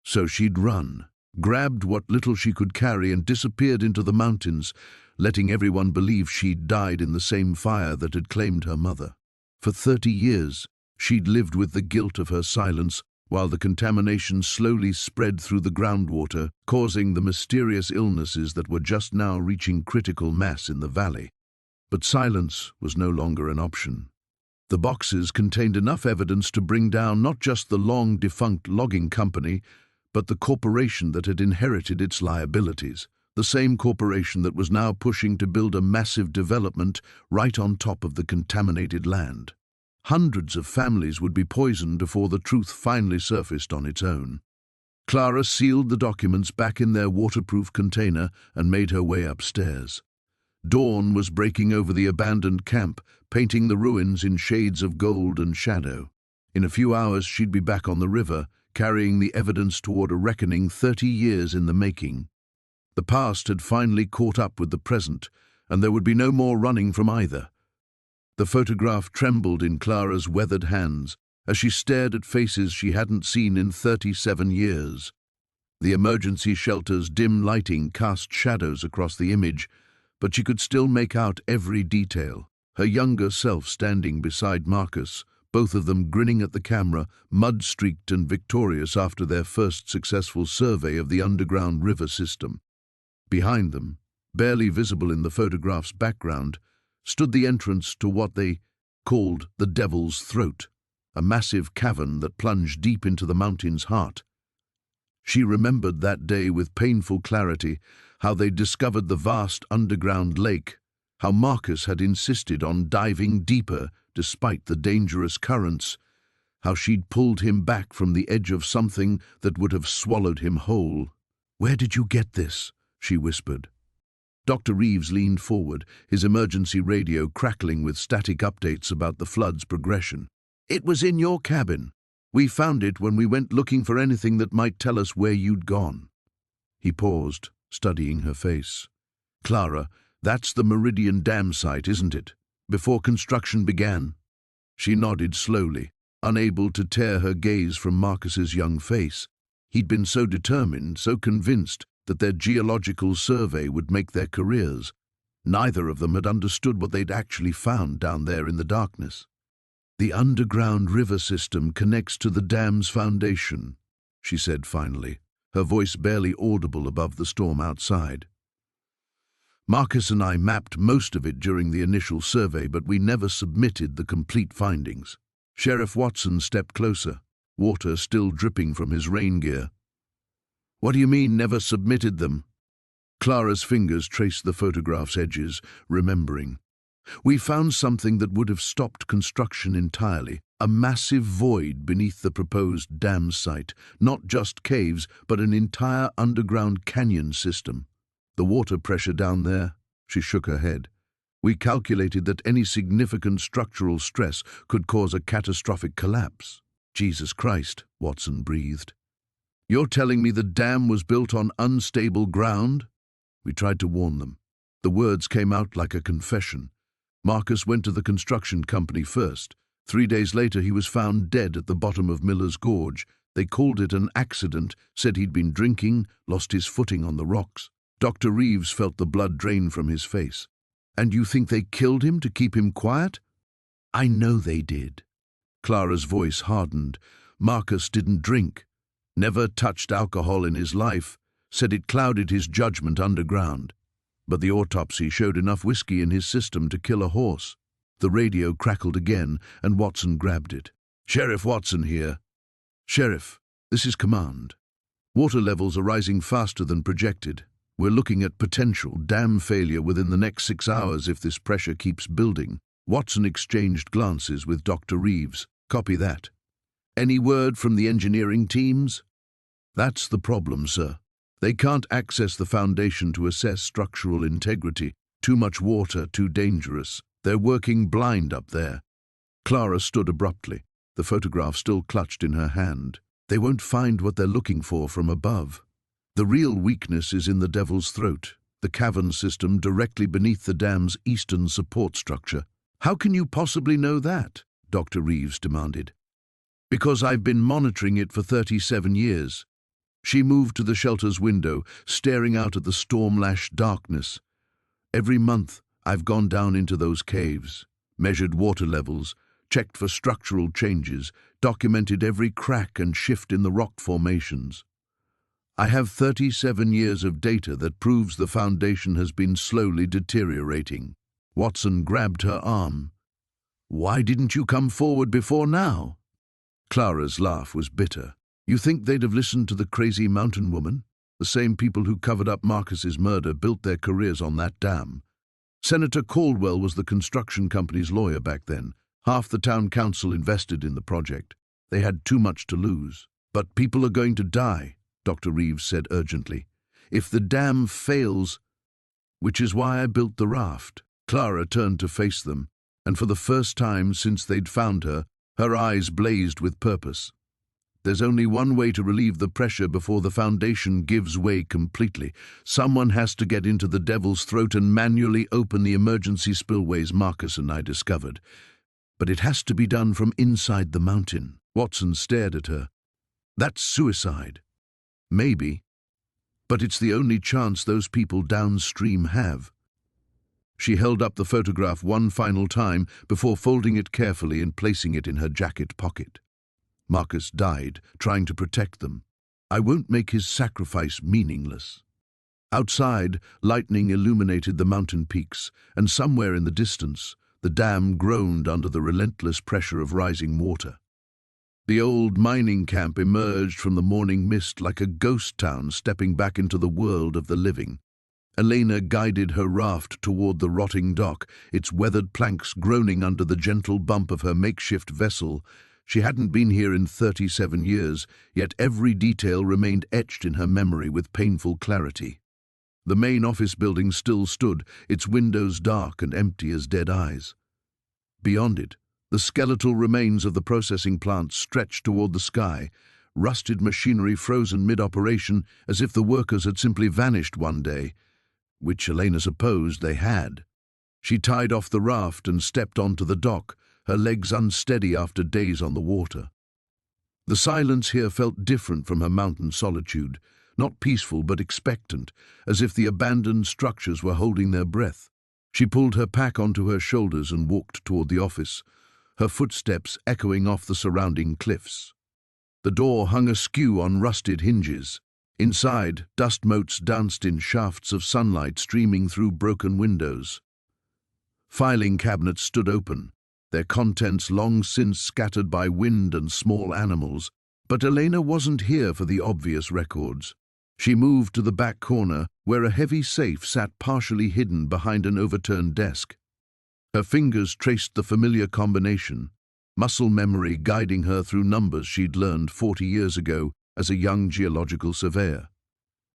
So she'd run, grabbed what little she could carry and disappeared into the mountains, letting everyone believe she'd died in the same fire that had claimed her mother. For 30 years, she'd lived with the guilt of her silence, while the contamination slowly spread through the groundwater, causing the mysterious illnesses that were just now reaching critical mass in the valley. But silence was no longer an option. The boxes contained enough evidence to bring down not just the long-defunct logging company, but the corporation that had inherited its liabilities, the same corporation that was now pushing to build a massive development right on top of the contaminated land. Hundreds of families would be poisoned before the truth finally surfaced on its own. Clara sealed the documents back in their waterproof container and made her way upstairs. Dawn was breaking over the abandoned camp, painting the ruins in shades of gold and shadow. In a few hours she'd be back on the river, carrying the evidence toward a reckoning 30 years in the making. The past had finally caught up with the present, and there would be no more running from either. The photograph trembled in Clara's weathered hands as she stared at faces she hadn't seen in 37 years. The emergency shelter's dim lighting cast shadows across the image, but she could still make out every detail. Her younger self standing beside Marcus, both of them grinning at the camera, mud-streaked and victorious after their first successful survey of the underground river system. Behind them, barely visible in the photograph's background, stood the entrance to what they called the Devil's Throat, a massive cavern that plunged deep into the mountain's heart. She remembered that day with painful clarity, how they discovered the vast underground lake, how Marcus had insisted on diving deeper despite the dangerous currents, how she'd pulled him back from the edge of something that would have swallowed him whole. "Where did you get this?" she whispered. Dr. Reeves leaned forward, his emergency radio crackling with static updates about the flood's progression. "It was in your cabin. We found it when we went looking for anything that might tell us where you'd gone." He paused, studying her face. "Clara, that's the Meridian Dam site, isn't it? Before construction began?" She nodded slowly, unable to tear her gaze from Marcus's young face. He'd been so determined, so convinced that their geological survey would make their careers. Neither of them had understood what they'd actually found down there in the darkness. "The underground river system connects to the dam's foundation," she said finally, her voice barely audible above the storm outside. "Marcus and I mapped most of it during the initial survey, but we never submitted the complete findings." Sheriff Watson stepped closer, water still dripping from his rain gear. "What do you mean, never submitted them?" Clara's fingers traced the photograph's edges, remembering. "We found something that would have stopped construction entirely, a massive void beneath the proposed dam site, not just caves, but an entire underground canyon system. The water pressure down there," she shook her head. "We calculated that any significant structural stress could cause a catastrophic collapse." "Jesus Christ," Watson breathed. "You're telling me the dam was built on unstable ground?" "We tried to warn them." The words came out like a confession. Marcus went to the construction company first. 3 days later he was found dead at the bottom of Miller's Gorge. They called it an accident, said he'd been drinking, lost his footing on the rocks. Dr. Reeves felt the blood drain from his face. "And you think they killed him to keep him quiet?" "I know they did." Clara's voice hardened. "Marcus didn't drink. Never touched alcohol in his life, said it clouded his judgment underground. But the autopsy showed enough whiskey in his system to kill a horse." The radio crackled again, and Watson grabbed it. "Sheriff Watson here." "Sheriff, this is command. Water levels are rising faster than projected. We're looking at potential dam failure within the next 6 hours if this pressure keeps building." Watson exchanged glances with Dr. Reeves. "Copy that. Any word from the engineering teams?" "That's the problem, sir. They can't access the foundation to assess structural integrity. Too much water, too dangerous. They're working blind up there." Clara stood abruptly, the photograph still clutched in her hand. "They won't find what they're looking for from above. The real weakness is in the Devil's Throat, the cavern system directly beneath the dam's eastern support structure." "How can you possibly know that?" Dr. Reeves demanded. "Because I've been monitoring it for 37 years. She moved to the shelter's window, staring out at the storm-lashed darkness. "Every month, I've gone down into those caves, measured water levels, checked for structural changes, documented every crack and shift in the rock formations. I have 37 years of data that proves the foundation has been slowly deteriorating." Watson grabbed her arm. "Why didn't you come forward before now?" Clara's laugh was bitter. "You think they'd have listened to the crazy mountain woman? The same people who covered up Marcus's murder built their careers on that dam. Senator Caldwell was the construction company's lawyer back then. Half the town council invested in the project. They had too much to lose. But people are going to die," Dr. Reeves said urgently. "If the dam fails, which is why I built the raft." Clara turned to face them, and for the first time since they'd found her, her eyes blazed with purpose. "There's only one way to relieve the pressure before the foundation gives way completely. Someone has to get into the Devil's Throat and manually open the emergency spillways Marcus and I discovered. But it has to be done from inside the mountain. Watson stared at her. That's suicide. Maybe. But it's the only chance those people downstream have. She held up the photograph one final time before folding it carefully and placing it in her jacket pocket. Marcus died, trying to protect them. I won't make his sacrifice meaningless. Outside, lightning illuminated the mountain peaks, and somewhere in the distance, the dam groaned under the relentless pressure of rising water. The old mining camp emerged from the morning mist like a ghost town stepping back into the world of the living. Elena guided her raft toward the rotting dock, its weathered planks groaning under the gentle bump of her makeshift vessel. She hadn't been here in 37 years, yet every detail remained etched in her memory with painful clarity. The main office building still stood, its windows dark and empty as dead eyes. Beyond it, the skeletal remains of the processing plant stretched toward the sky, rusted machinery frozen mid-operation as if the workers had simply vanished one day, which Elena supposed they had. She tied off the raft and stepped onto the dock, her legs unsteady after days on the water. The silence here felt different from her mountain solitude, not peaceful but expectant, as if the abandoned structures were holding their breath. She pulled her pack onto her shoulders and walked toward the office, her footsteps echoing off the surrounding cliffs. The door hung askew on rusted hinges. Inside, dust motes danced in shafts of sunlight streaming through broken windows. Filing cabinets stood open, their contents long since scattered by wind and small animals, but Elena wasn't here for the obvious records. She moved to the back corner, where a heavy safe sat partially hidden behind an overturned desk. Her fingers traced the familiar combination, muscle memory guiding her through numbers she'd learned 40 years ago as a young geological surveyor.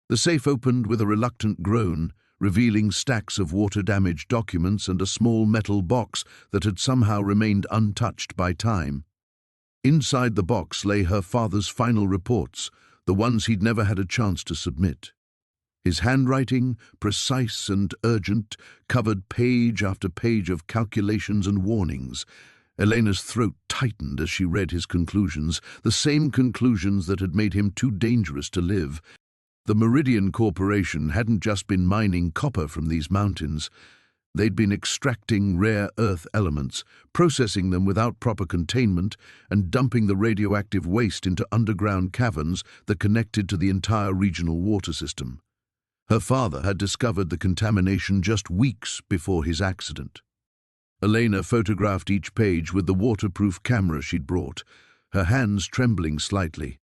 The safe opened with a reluctant groan, revealing stacks of water-damaged documents and a small metal box that had somehow remained untouched by time. Inside the box lay her father's final reports, the ones he'd never had a chance to submit. His handwriting, precise and urgent, covered page after page of calculations and warnings. Elena's throat tightened as she read his conclusions, the same conclusions that had made him too dangerous to live. The Meridian Corporation hadn't just been mining copper from these mountains. They'd been extracting rare earth elements, processing them without proper containment, and dumping the radioactive waste into underground caverns that connected to the entire regional water system. Her father had discovered the contamination just weeks before his accident. Elena photographed each page with the waterproof camera she'd brought, her hands trembling slightly.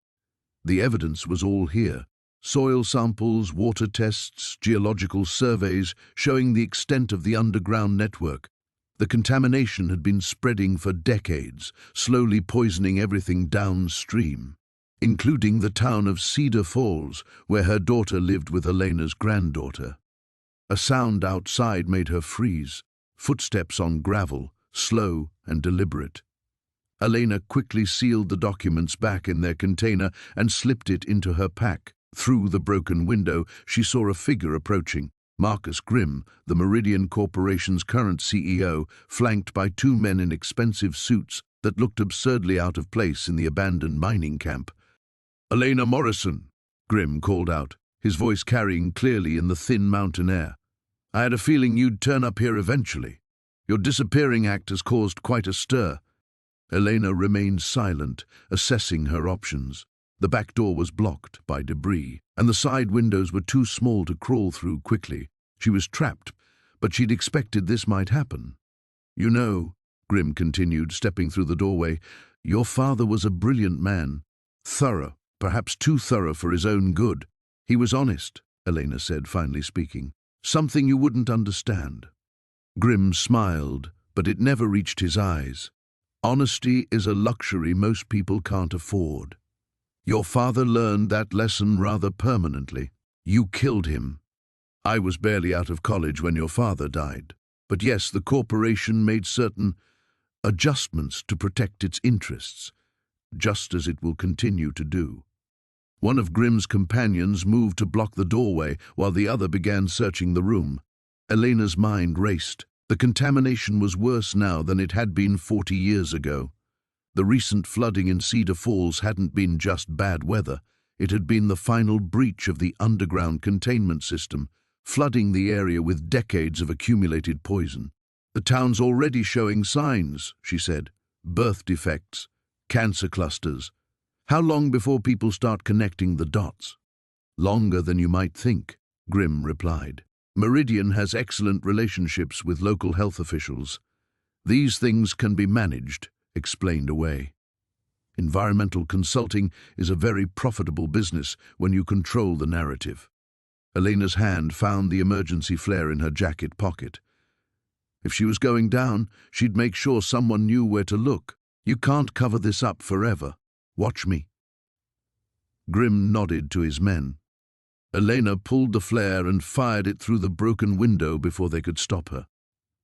The evidence was all here. Soil samples, water tests, geological surveys showing the extent of the underground network. The contamination had been spreading for decades, slowly poisoning everything downstream, including the town of Cedar Falls, where her daughter lived with Elena's granddaughter. A sound outside made her freeze, footsteps on gravel, slow and deliberate. Elena quickly sealed the documents back in their container and slipped it into her pack. Through the broken window, she saw a figure approaching. Marcus Grimm, the Meridian Corporation's current CEO, flanked by two men in expensive suits that looked absurdly out of place in the abandoned mining camp. "Elena Morrison," Grimm called out, his voice carrying clearly in the thin mountain air. "I had a feeling you'd turn up here eventually. Your disappearing act has caused quite a stir." Elena remained silent, assessing her options. The back door was blocked by debris, and the side windows were too small to crawl through quickly. She was trapped, but she'd expected this might happen. "You know," Grimm continued, stepping through the doorway, "your father was a brilliant man. Thorough, perhaps too thorough for his own good. He was honest," Elena said, finally speaking. "Something you wouldn't understand." Grimm smiled, but it never reached his eyes. "Honesty is a luxury most people can't afford. Your father learned that lesson rather permanently. You killed him. I was barely out of college when your father died. But yes, the corporation made certain adjustments to protect its interests, just as it will continue to do." One of Grimm's companions moved to block the doorway while the other began searching the room. Elena's mind raced. The contamination was worse now than it had been 40 years ago. The recent flooding in Cedar Falls hadn't been just bad weather. It had been the final breach of the underground containment system, flooding the area with decades of accumulated poison. "The town's already showing signs," she said. "Birth defects, cancer clusters. How long before people start connecting the dots?" "Longer than you might think," Grimm replied. "Meridian has excellent relationships with local health officials. These things can be managed," explained away. Environmental consulting is a very profitable business when you control the narrative. Elena's hand found the emergency flare in her jacket pocket. If she was going down, she'd make sure someone knew where to look. "You can't cover this up forever. Watch me." Grimm nodded to his men. Elena pulled the flare and fired it through the broken window before they could stop her.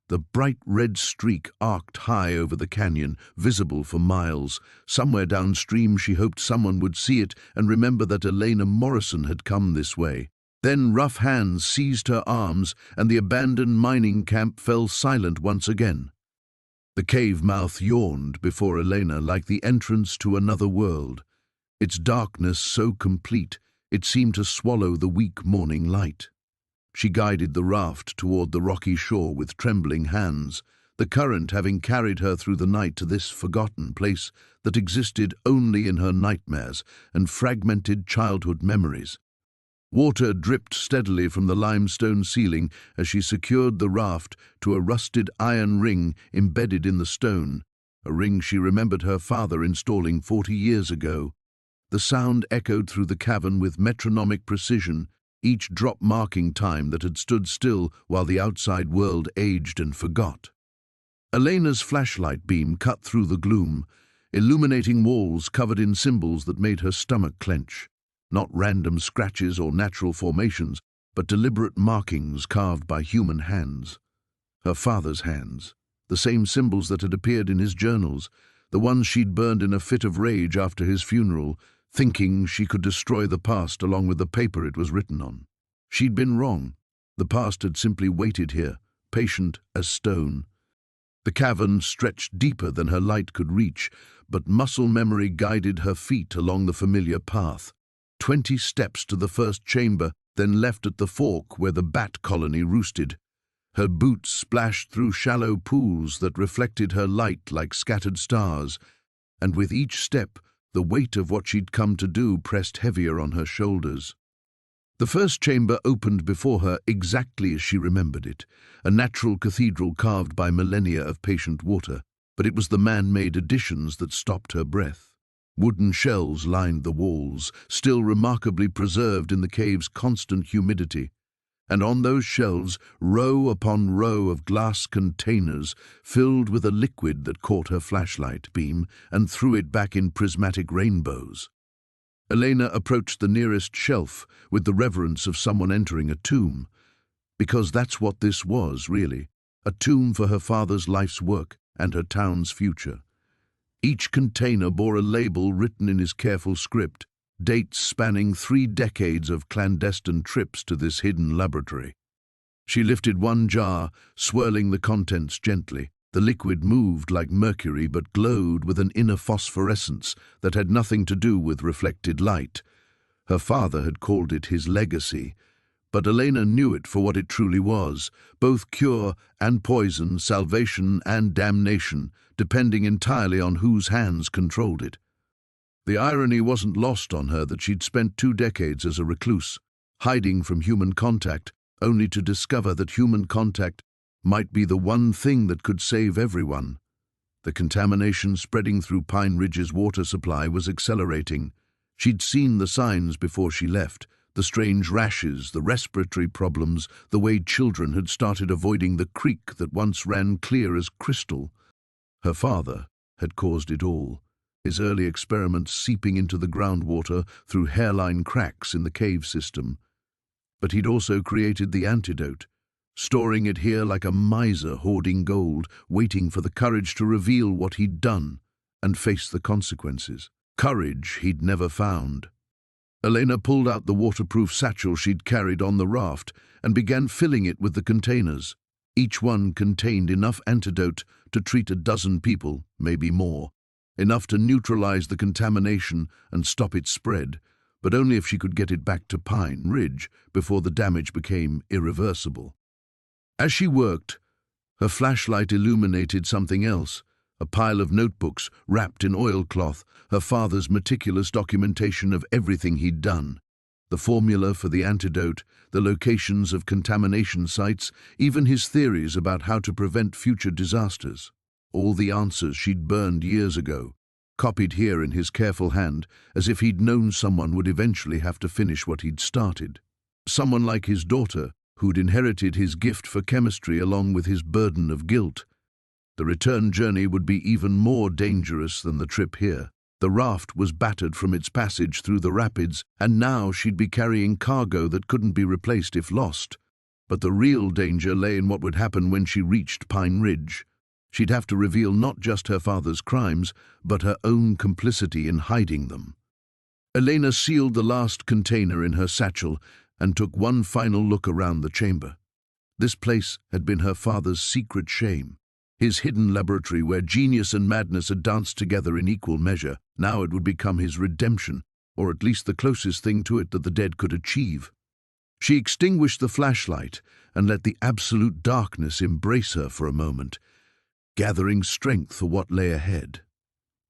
The bright red streak arced high over the canyon, visible for miles. Somewhere downstream she hoped someone would see it and remember that Elena Morrison had come this way. Then rough hands seized her arms and the abandoned mining camp fell silent once again. The cave mouth yawned before Elena like the entrance to another world. Its darkness so complete it seemed to swallow the weak morning light. She guided the raft toward the rocky shore with trembling hands, the current having carried her through the night to this forgotten place that existed only in her nightmares and fragmented childhood memories. Water dripped steadily from the limestone ceiling as she secured the raft to a rusted iron ring embedded in the stone, a ring she remembered her father installing 40 years ago. The sound echoed through the cavern with metronomic precision, each drop marking time that had stood still while the outside world aged and forgot. Elena's flashlight beam cut through the gloom, illuminating walls covered in symbols that made her stomach clench. Not random scratches or natural formations, but deliberate markings carved by human hands. Her father's hands, the same symbols that had appeared in his journals, the ones she'd burned in a fit of rage after his funeral, thinking she could destroy the past along with the paper it was written on. She'd been wrong. The past had simply waited here, patient as stone. The cavern stretched deeper than her light could reach, but muscle memory guided her feet along the familiar path. 20 steps to the first chamber, then left at the fork where the bat colony roosted. Her boots splashed through shallow pools that reflected her light like scattered stars, and with each step, the weight of what she'd come to do pressed heavier on her shoulders. The first chamber opened before her exactly as she remembered it, a natural cathedral carved by millennia of patient water, but it was the man-made additions that stopped her breath. Wooden shells lined the walls, still remarkably preserved in the cave's constant humidity, and on those shelves, row upon row of glass containers filled with a liquid that caught her flashlight beam and threw it back in prismatic rainbows. Elena approached the nearest shelf with the reverence of someone entering a tomb, because that's what this was, really, a tomb for her father's life's work and her town's future. Each container bore a label written in his careful script, dates spanning 3 decades of clandestine trips to this hidden laboratory. She lifted one jar, swirling the contents gently. The liquid moved like mercury but glowed with an inner phosphorescence that had nothing to do with reflected light. Her father had called it his legacy, but Elena knew it for what it truly was, both cure and poison, salvation and damnation, depending entirely on whose hands controlled it. The irony wasn't lost on her that she'd spent 2 decades as a recluse, hiding from human contact, only to discover that human contact might be the one thing that could save everyone. The contamination spreading through Pine Ridge's water supply was accelerating. She'd seen the signs before she left, the strange rashes, the respiratory problems, the way children had started avoiding the creek that once ran clear as crystal. Her father had caused it all, his early experiments seeping into the groundwater through hairline cracks in the cave system. But he'd also created the antidote, storing it here like a miser hoarding gold, waiting for the courage to reveal what he'd done and face the consequences. Courage he'd never found. Elena pulled out the waterproof satchel she'd carried on the raft and began filling it with the containers. Each one contained enough antidote to treat a dozen people, maybe more, enough to neutralize the contamination and stop its spread, but only if she could get it back to Pine Ridge before the damage became irreversible. As she worked, her flashlight illuminated something else, a pile of notebooks wrapped in oilcloth, her father's meticulous documentation of everything he'd done. The formula for the antidote, the locations of contamination sites, even his theories about how to prevent future disasters. All the answers she'd burned years ago, copied here in his careful hand, as if he'd known someone would eventually have to finish what he'd started. Someone like his daughter, who'd inherited his gift for chemistry along with his burden of guilt. The return journey would be even more dangerous than the trip here. The raft was battered from its passage through the rapids, and now she'd be carrying cargo that couldn't be replaced if lost. But the real danger lay in what would happen when she reached Pine Ridge. She'd have to reveal not just her father's crimes, but her own complicity in hiding them. Elena sealed the last container in her satchel and took one final look around the chamber. This place had been her father's secret shame, his hidden laboratory where genius and madness had danced together in equal measure. Now it would become his redemption, or at least the closest thing to it that the dead could achieve. She extinguished the flashlight and let the absolute darkness embrace her for a moment, gathering strength for what lay ahead.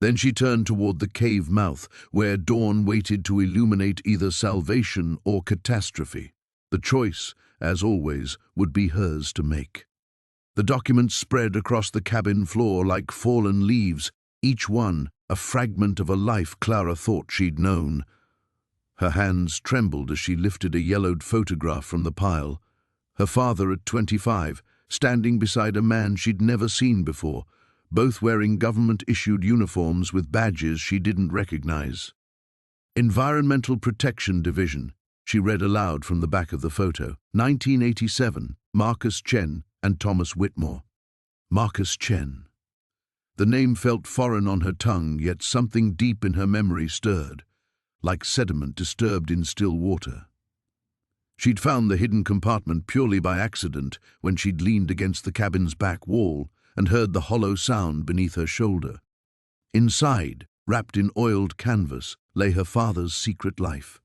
Then she turned toward the cave mouth, where dawn waited to illuminate either salvation or catastrophe. The choice, as always, would be hers to make. The documents spread across the cabin floor like fallen leaves, each one a fragment of a life Clara thought she'd known. Her hands trembled as she lifted a yellowed photograph from the pile. Her father at 25, standing beside a man she'd never seen before, both wearing government-issued uniforms with badges she didn't recognize. Environmental Protection Division, she read aloud from the back of the photo. 1987, Marcus Chen and Thomas Whitmore. Marcus Chen. The name felt foreign on her tongue, yet something deep in her memory stirred, like sediment disturbed in still water. She'd found the hidden compartment purely by accident when she'd leaned against the cabin's back wall and heard the hollow sound beneath her shoulder. Inside, wrapped in oiled canvas, lay her father's secret life.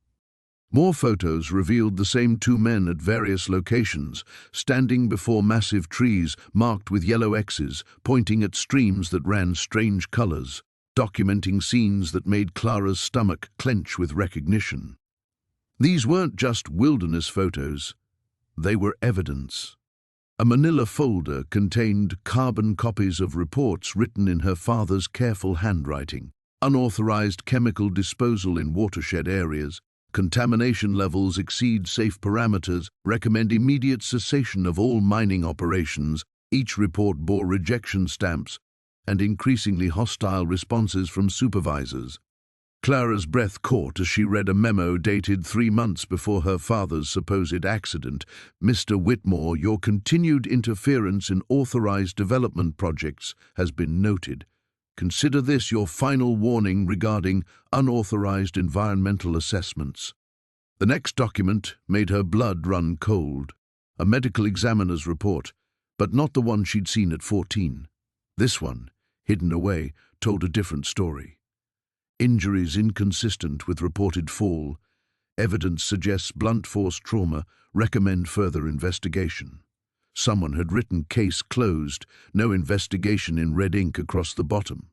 More photos revealed the same two men at various locations, standing before massive trees marked with yellow X's, pointing at streams that ran strange colors, documenting scenes that made Clara's stomach clench with recognition. These weren't just wilderness photos, they were evidence. A manila folder contained carbon copies of reports written in her father's careful handwriting, unauthorized chemical disposal in watershed areas, contamination levels exceed safe parameters, recommend immediate cessation of all mining operations. Each report bore rejection stamps and increasingly hostile responses from supervisors. Clara's breath caught as she read a memo dated 3 months before her father's supposed accident. Mr. Whitmore, your continued interference in authorized development projects has been noted. Consider this your final warning regarding unauthorized environmental assessments. The next document made her blood run cold. A medical examiner's report, but not the one she'd seen at 14. This one, hidden away, told a different story. Injuries inconsistent with reported fall. Evidence suggests blunt force trauma. Recommend further investigation. Someone had written case closed, no investigation in red ink across the bottom.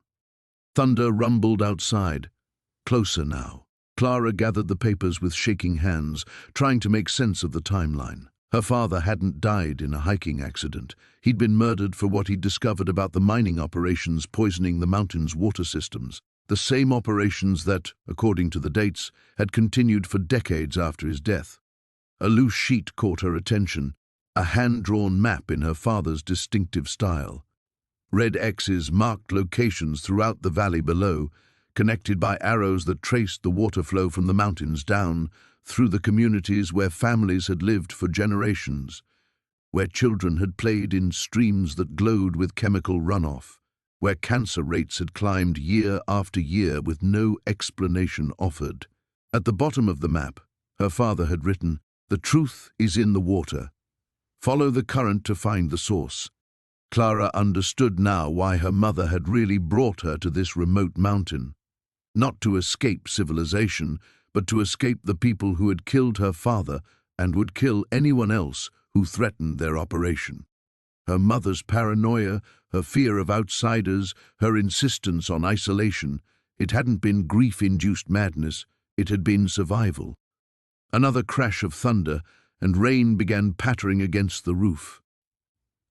Thunder rumbled outside. Closer now. Clara gathered the papers with shaking hands, trying to make sense of the timeline. Her father hadn't died in a hiking accident. He'd been murdered for what he'd discovered about the mining operations poisoning the mountain's water systems. The same operations that, according to the dates, had continued for decades after his death. A loose sheet caught her attention, a hand-drawn map in her father's distinctive style. Red X's marked locations throughout the valley below, connected by arrows that traced the water flow from the mountains down through the communities where families had lived for generations, where children had played in streams that glowed with chemical runoff, where cancer rates had climbed year after year with no explanation offered. At the bottom of the map, her father had written, "The truth is in the water. Follow the current to find the source. Clara understood now why her mother had really brought her to this remote mountain. Not to escape civilization, but to escape the people who had killed her father and would kill anyone else who threatened their operation. Her mother's paranoia, her fear of outsiders, her insistence on isolation, it hadn't been grief-induced madness, it had been survival. Another crash of thunder, and rain began pattering against the roof.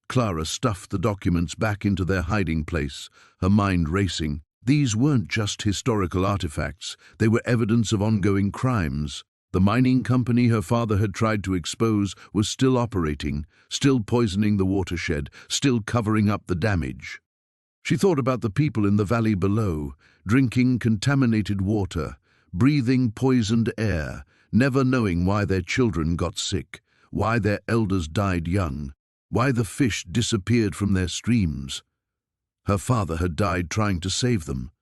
Clara stuffed the documents back into their hiding place, her mind racing. These weren't just historical artifacts, they were evidence of ongoing crimes. The mining company her father had tried to expose was still operating, still poisoning the watershed, still covering up the damage. She thought about the people in the valley below, drinking contaminated water, breathing poisoned air, never knowing why their children got sick, why their elders died young, why the fish disappeared from their streams. Her father had died trying to save them.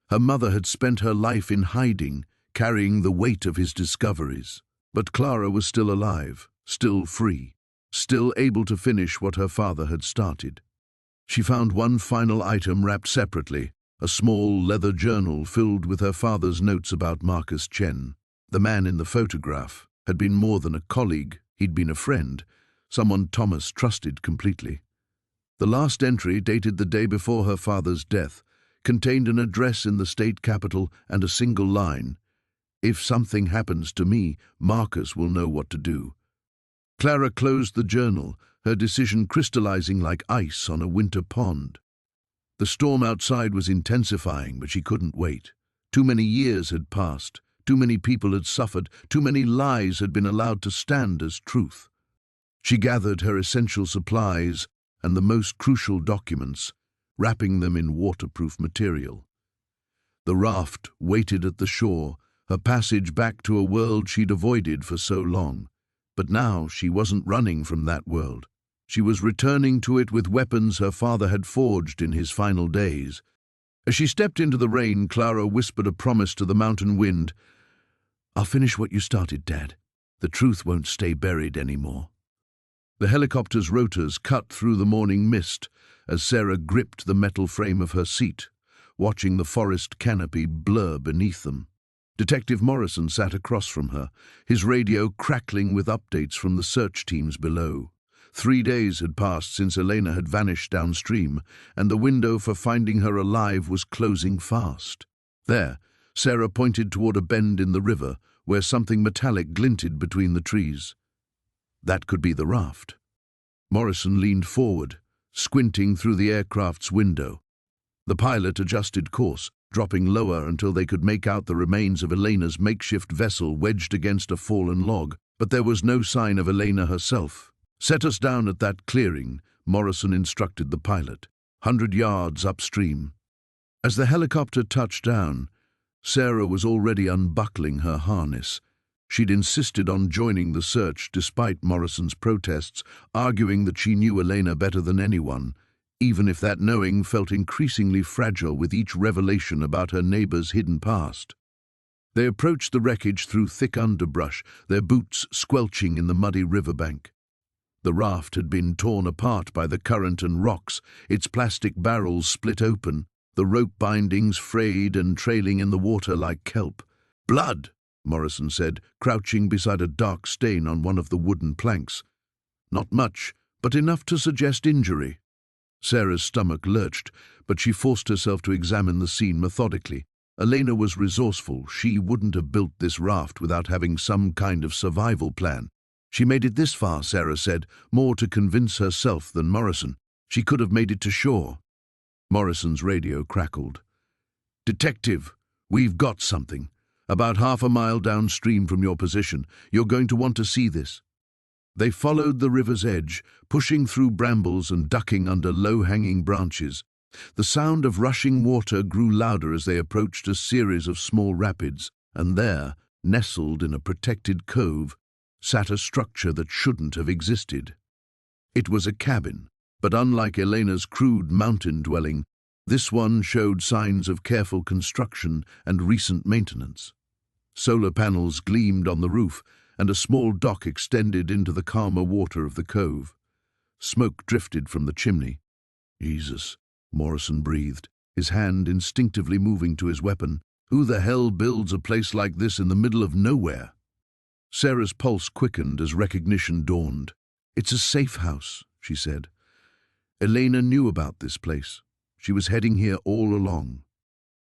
Her mother had spent her life in hiding, carrying the weight of his discoveries. But Clara was still alive, still free, still able to finish what her father had started. She found one final item wrapped separately, a small leather journal filled with her father's notes about Marcus Chen. The man in the photograph had been more than a colleague, he'd been a friend, someone Thomas trusted completely. The last entry, dated the day before her father's death, contained an address in the state capital and a single line: "If something happens to me, Marcus will know what to do." Clara closed the journal, her decision crystallizing like ice on a winter pond. The storm outside was intensifying, but she couldn't wait. Too many years had passed, too many people had suffered, too many lies had been allowed to stand as truth. She gathered her essential supplies and the most crucial documents, wrapping them in waterproof material. The raft waited at the shore, her passage back to a world she'd avoided for so long. But now she wasn't running from that world. She was returning to it with weapons her father had forged in his final days. As she stepped into the rain, Clara whispered a promise to the mountain wind. "I'll finish what you started, Dad. The truth won't stay buried anymore." The helicopter's rotors cut through the morning mist as Sarah gripped the metal frame of her seat, watching the forest canopy blur beneath them. Detective Morrison sat across from her, his radio crackling with updates from the search teams below. 3 days had passed since Elena had vanished downstream, and the window for finding her alive was closing fast. There, Sarah pointed toward a bend in the river where something metallic glinted between the trees. That could be the raft. Morrison leaned forward, squinting through the aircraft's window. The pilot adjusted course, dropping lower until they could make out the remains of Elena's makeshift vessel wedged against a fallen log, but there was no sign of Elena herself. "Set us down at that clearing," Morrison instructed the pilot, 100 yards upstream. As the helicopter touched down, Sarah was already unbuckling her harness. She'd insisted on joining the search despite Morrison's protests, arguing that she knew Elena better than anyone, even if that knowing felt increasingly fragile with each revelation about her neighbor's hidden past. They approached the wreckage through thick underbrush, their boots squelching in the muddy riverbank. The raft had been torn apart by the current and rocks, its plastic barrels split open, the rope bindings frayed and trailing in the water like kelp. "Blood!" Morrison said, crouching beside a dark stain on one of the wooden planks. Not much, but enough to suggest injury. Sarah's stomach lurched, but she forced herself to examine the scene methodically. Elena was resourceful. She wouldn't have built this raft without having some kind of survival plan. She made it this far, Sarah said, more to convince herself than Morrison. She could have made it to shore. Morrison's radio crackled. "Detective, we've got something. About half a mile downstream from your position. You're going to want to see this." They followed the river's edge, pushing through brambles and ducking under low-hanging branches. The sound of rushing water grew louder as they approached a series of small rapids, and there, nestled in a protected cove, sat a structure that shouldn't have existed. It was a cabin, but unlike Elena's crude mountain dwelling, this one showed signs of careful construction and recent maintenance. Solar panels gleamed on the roof, and a small dock extended into the calmer water of the cove. Smoke drifted from the chimney. Jesus, Morrison breathed, his hand instinctively moving to his weapon. Who the hell builds a place like this in the middle of nowhere? Sarah's pulse quickened as recognition dawned. It's a safe house, she said. Elena knew about this place. She was heading here all along.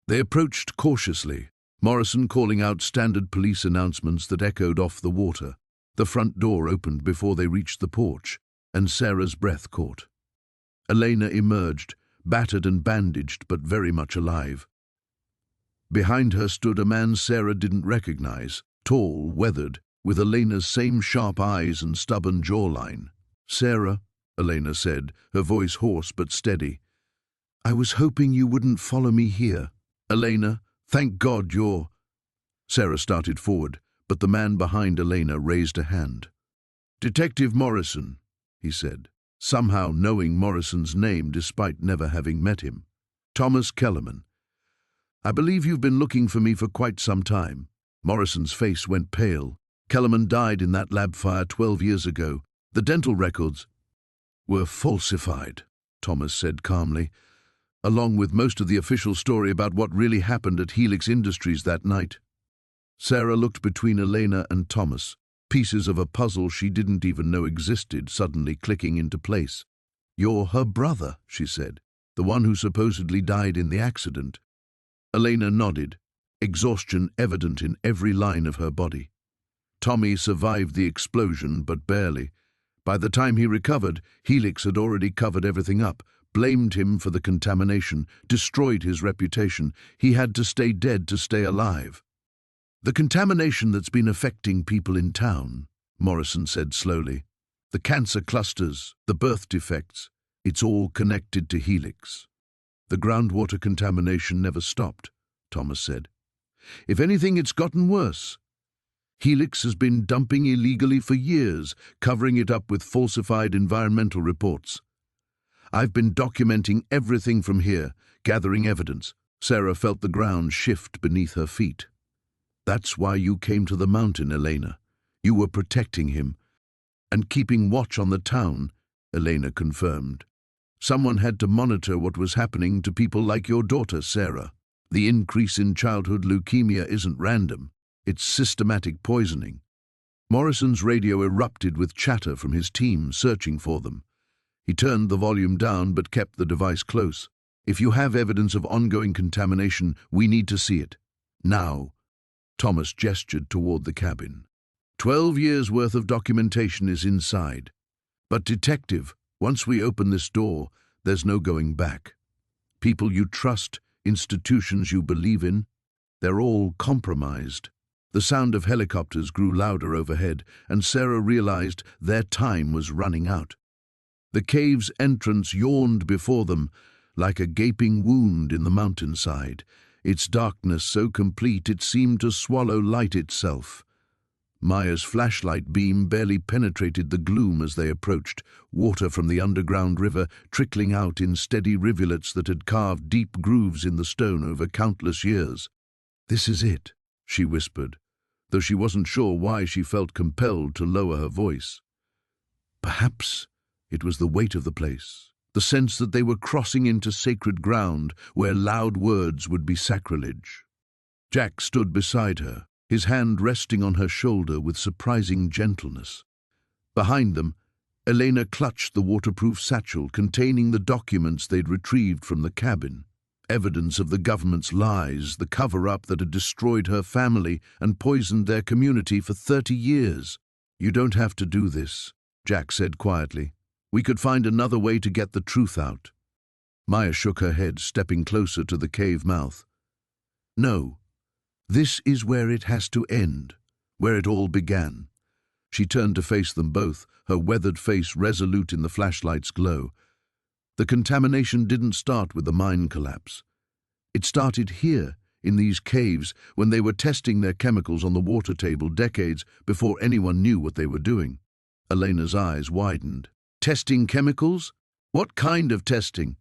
They approached cautiously, Morrison calling out standard police announcements that echoed off the water. The front door opened before they reached the porch, and Sarah's breath caught. Elena emerged, battered and bandaged but very much alive. Behind her stood a man Sarah didn't recognize, tall, weathered, with Elena's same sharp eyes and stubborn jawline. "Sarah," Elena said, her voice hoarse but steady, "I was hoping you wouldn't follow me here." "Elena, thank God you're—" Sarah started forward, but the man behind Elena raised a hand. "Detective Morrison," he said, somehow knowing Morrison's name despite never having met him. "Thomas Kellerman. I believe you've been looking for me for quite some time." Morrison's face went pale. "Kellerman died in that lab fire 12 years ago. The dental records were falsified," Thomas said calmly, "along with most of the official story about what really happened at Helix Industries that night." Sarah looked between Elena and Thomas, pieces of a puzzle she didn't even know existed suddenly clicking into place. "You're her brother," she said, "the one who supposedly died in the accident." Elena nodded, exhaustion evident in every line of her body. "Tommy survived the explosion, but barely. By the time he recovered, Helix had already covered everything up, blamed him for the contamination, destroyed his reputation. He had to stay dead to stay alive." "The contamination that's been affecting people in town," Morrison said slowly. "The cancer clusters, the birth defects, it's all connected to Helix." "The groundwater contamination never stopped," Thomas said. "If anything, it's gotten worse. Helix has been dumping illegally for years, covering it up with falsified environmental reports. I've been documenting everything from here, gathering evidence." Sarah felt the ground shift beneath her feet. "That's why you came to the mountain, Elena. You were protecting him and keeping watch on the town," Elena confirmed. "Someone had to monitor what was happening to people like your daughter, Sarah. The increase in childhood leukemia isn't random. It's systematic poisoning." Morrison's radio erupted with chatter from his team searching for them. He turned the volume down but kept the device close. "If you have evidence of ongoing contamination, we need to see it. Now." Thomas gestured toward the cabin. 12 years' worth of documentation is inside. But, Detective, once we open this door, there's no going back. People you trust, institutions you believe in, they're all compromised." The sound of helicopters grew louder overhead, and Sarah realized their time was running out. The cave's entrance yawned before them, like a gaping wound in the mountainside, its darkness so complete it seemed to swallow light itself. Maya's flashlight beam barely penetrated the gloom as they approached, water from the underground river trickling out in steady rivulets that had carved deep grooves in the stone over countless years. "This is it," she whispered, though she wasn't sure why she felt compelled to lower her voice. Perhaps it was the weight of the place, the sense that they were crossing into sacred ground where loud words would be sacrilege. Jack stood beside her, his hand resting on her shoulder with surprising gentleness. Behind them, Elena clutched the waterproof satchel containing the documents they'd retrieved from the cabin. Evidence of the government's lies, the cover-up that had destroyed her family and poisoned their community for 30 years. "You don't have to do this," Jack said quietly. "We could find another way to get the truth out." Maya shook her head, stepping closer to the cave mouth. "No, this is where it has to end, where it all began." She turned to face them both, her weathered face resolute in the flashlight's glow. "The contamination didn't start with the mine collapse. It started here, in these caves, when they were testing their chemicals on the water table decades before anyone knew what they were doing." Elena's eyes widened. "Testing chemicals? What kind of testing?"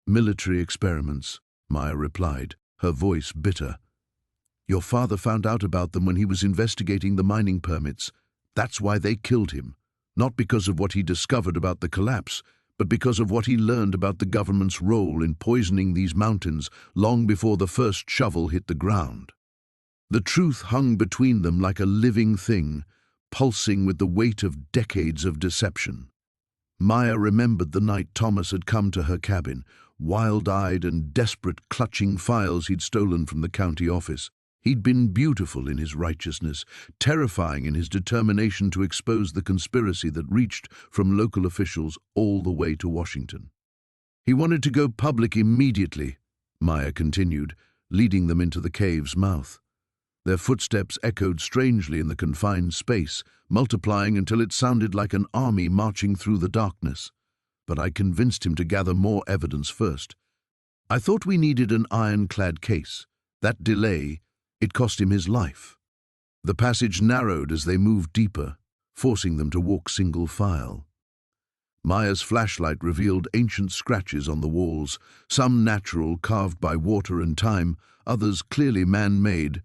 "Military experiments," Maya replied, her voice bitter. "Your father found out about them when he was investigating the mining permits. That's why they killed him. not because of what he discovered about the collapse, but because of what he learned about the government's role in poisoning these mountains long before the first shovel hit the ground. The truth hung between them like a living thing, pulsing with the weight of decades of deception. Maya remembered the night Thomas had come to her cabin, wild-eyed and desperate, clutching files he'd stolen from the county office. He'd been beautiful in his righteousness, terrifying in his determination to expose the conspiracy that reached from local officials all the way to Washington. He wanted to go public immediately, Maya continued, leading them into the cave's mouth. Their footsteps echoed strangely in the confined space, multiplying until it sounded like an army marching through the darkness. But I convinced him to gather more evidence first. I thought we needed an ironclad case. That delay, it cost him his life. The passage narrowed as they moved deeper, forcing them to walk single file. Maya's flashlight revealed ancient scratches on the walls, some natural, carved by water and time, others clearly man-made.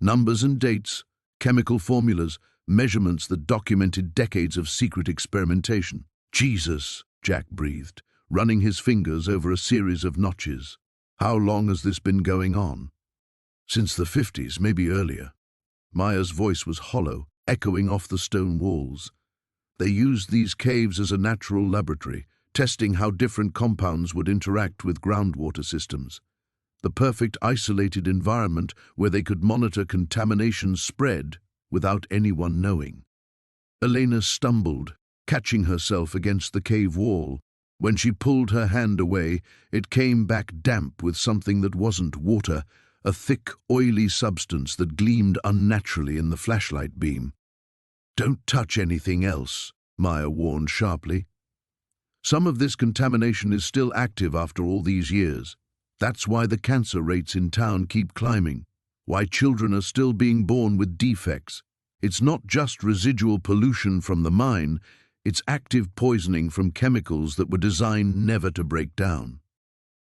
Numbers and dates, chemical formulas, measurements that documented decades of secret experimentation. Jesus, Jack breathed, running his fingers over a series of notches. How long has this been going on? Since the 50s, maybe earlier. Maya's voice was hollow, echoing off the stone walls. They used these caves as a natural laboratory, testing how different compounds would interact with groundwater systems. The perfect isolated environment where they could monitor contamination spread without anyone knowing. Elena stumbled, catching herself against the cave wall. When she pulled her hand away, it came back damp with something that wasn't water, a thick, oily substance that gleamed unnaturally in the flashlight beam. "Don't touch anything else," Maya warned sharply. "Some of this contamination is still active after all these years. That's why the cancer rates in town keep climbing, why children are still being born with defects. It's not just residual pollution from the mine, it's active poisoning from chemicals that were designed never to break down."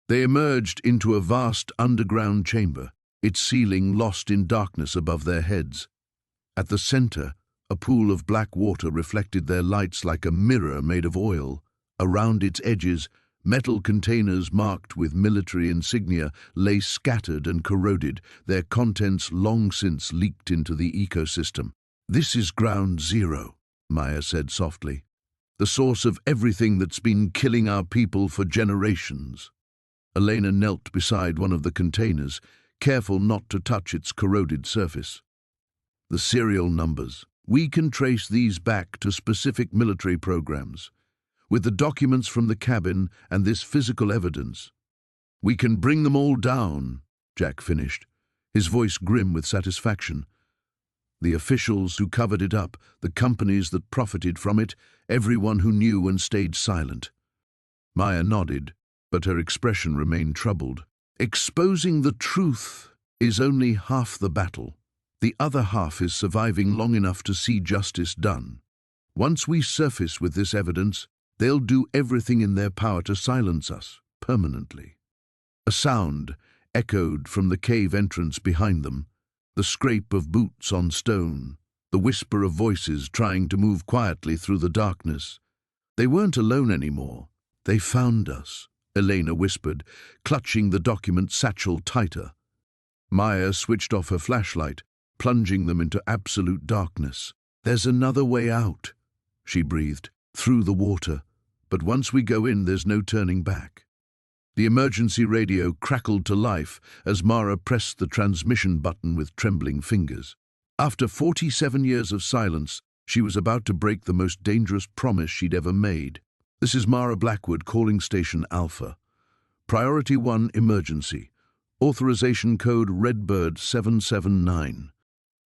They emerged into a vast underground chamber, its ceiling lost in darkness above their heads. At the center, a pool of black water reflected their lights like a mirror made of oil. Around its edges, metal containers marked with military insignia lay scattered and corroded, their contents long since leaked into the ecosystem. "This is ground zero," Maya said softly. "The source of everything that's been killing our people for generations." Elena knelt beside one of the containers, careful not to touch its corroded surface. "The serial numbers. We can trace these back to specific military programs. With the documents from the cabin and this physical evidence, we can bring them all down," Jack finished, his voice grim with satisfaction. "The officials who covered it up, the companies that profited from it, everyone who knew and stayed silent." Maya nodded, but her expression remained troubled. "Exposing the truth is only half the battle. The other half is surviving long enough to see justice done. Once we surface with this evidence, they'll do everything in their power to silence us, permanently." A sound echoed from the cave entrance behind them, the scrape of boots on stone, the whisper of voices trying to move quietly through the darkness. "They weren't alone anymore. They found us," Elena whispered, clutching the document satchel tighter. Maya switched off her flashlight, plunging them into absolute darkness. "There's another way out," she breathed, "through the water. But once we go in, there's no turning back." The emergency radio crackled to life as Mara pressed the transmission button with trembling fingers. After 47 years of silence, she was about to break the most dangerous promise she'd ever made. "This is Mara Blackwood calling Station Alpha. Priority 1 emergency. Authorization code Redbird 779.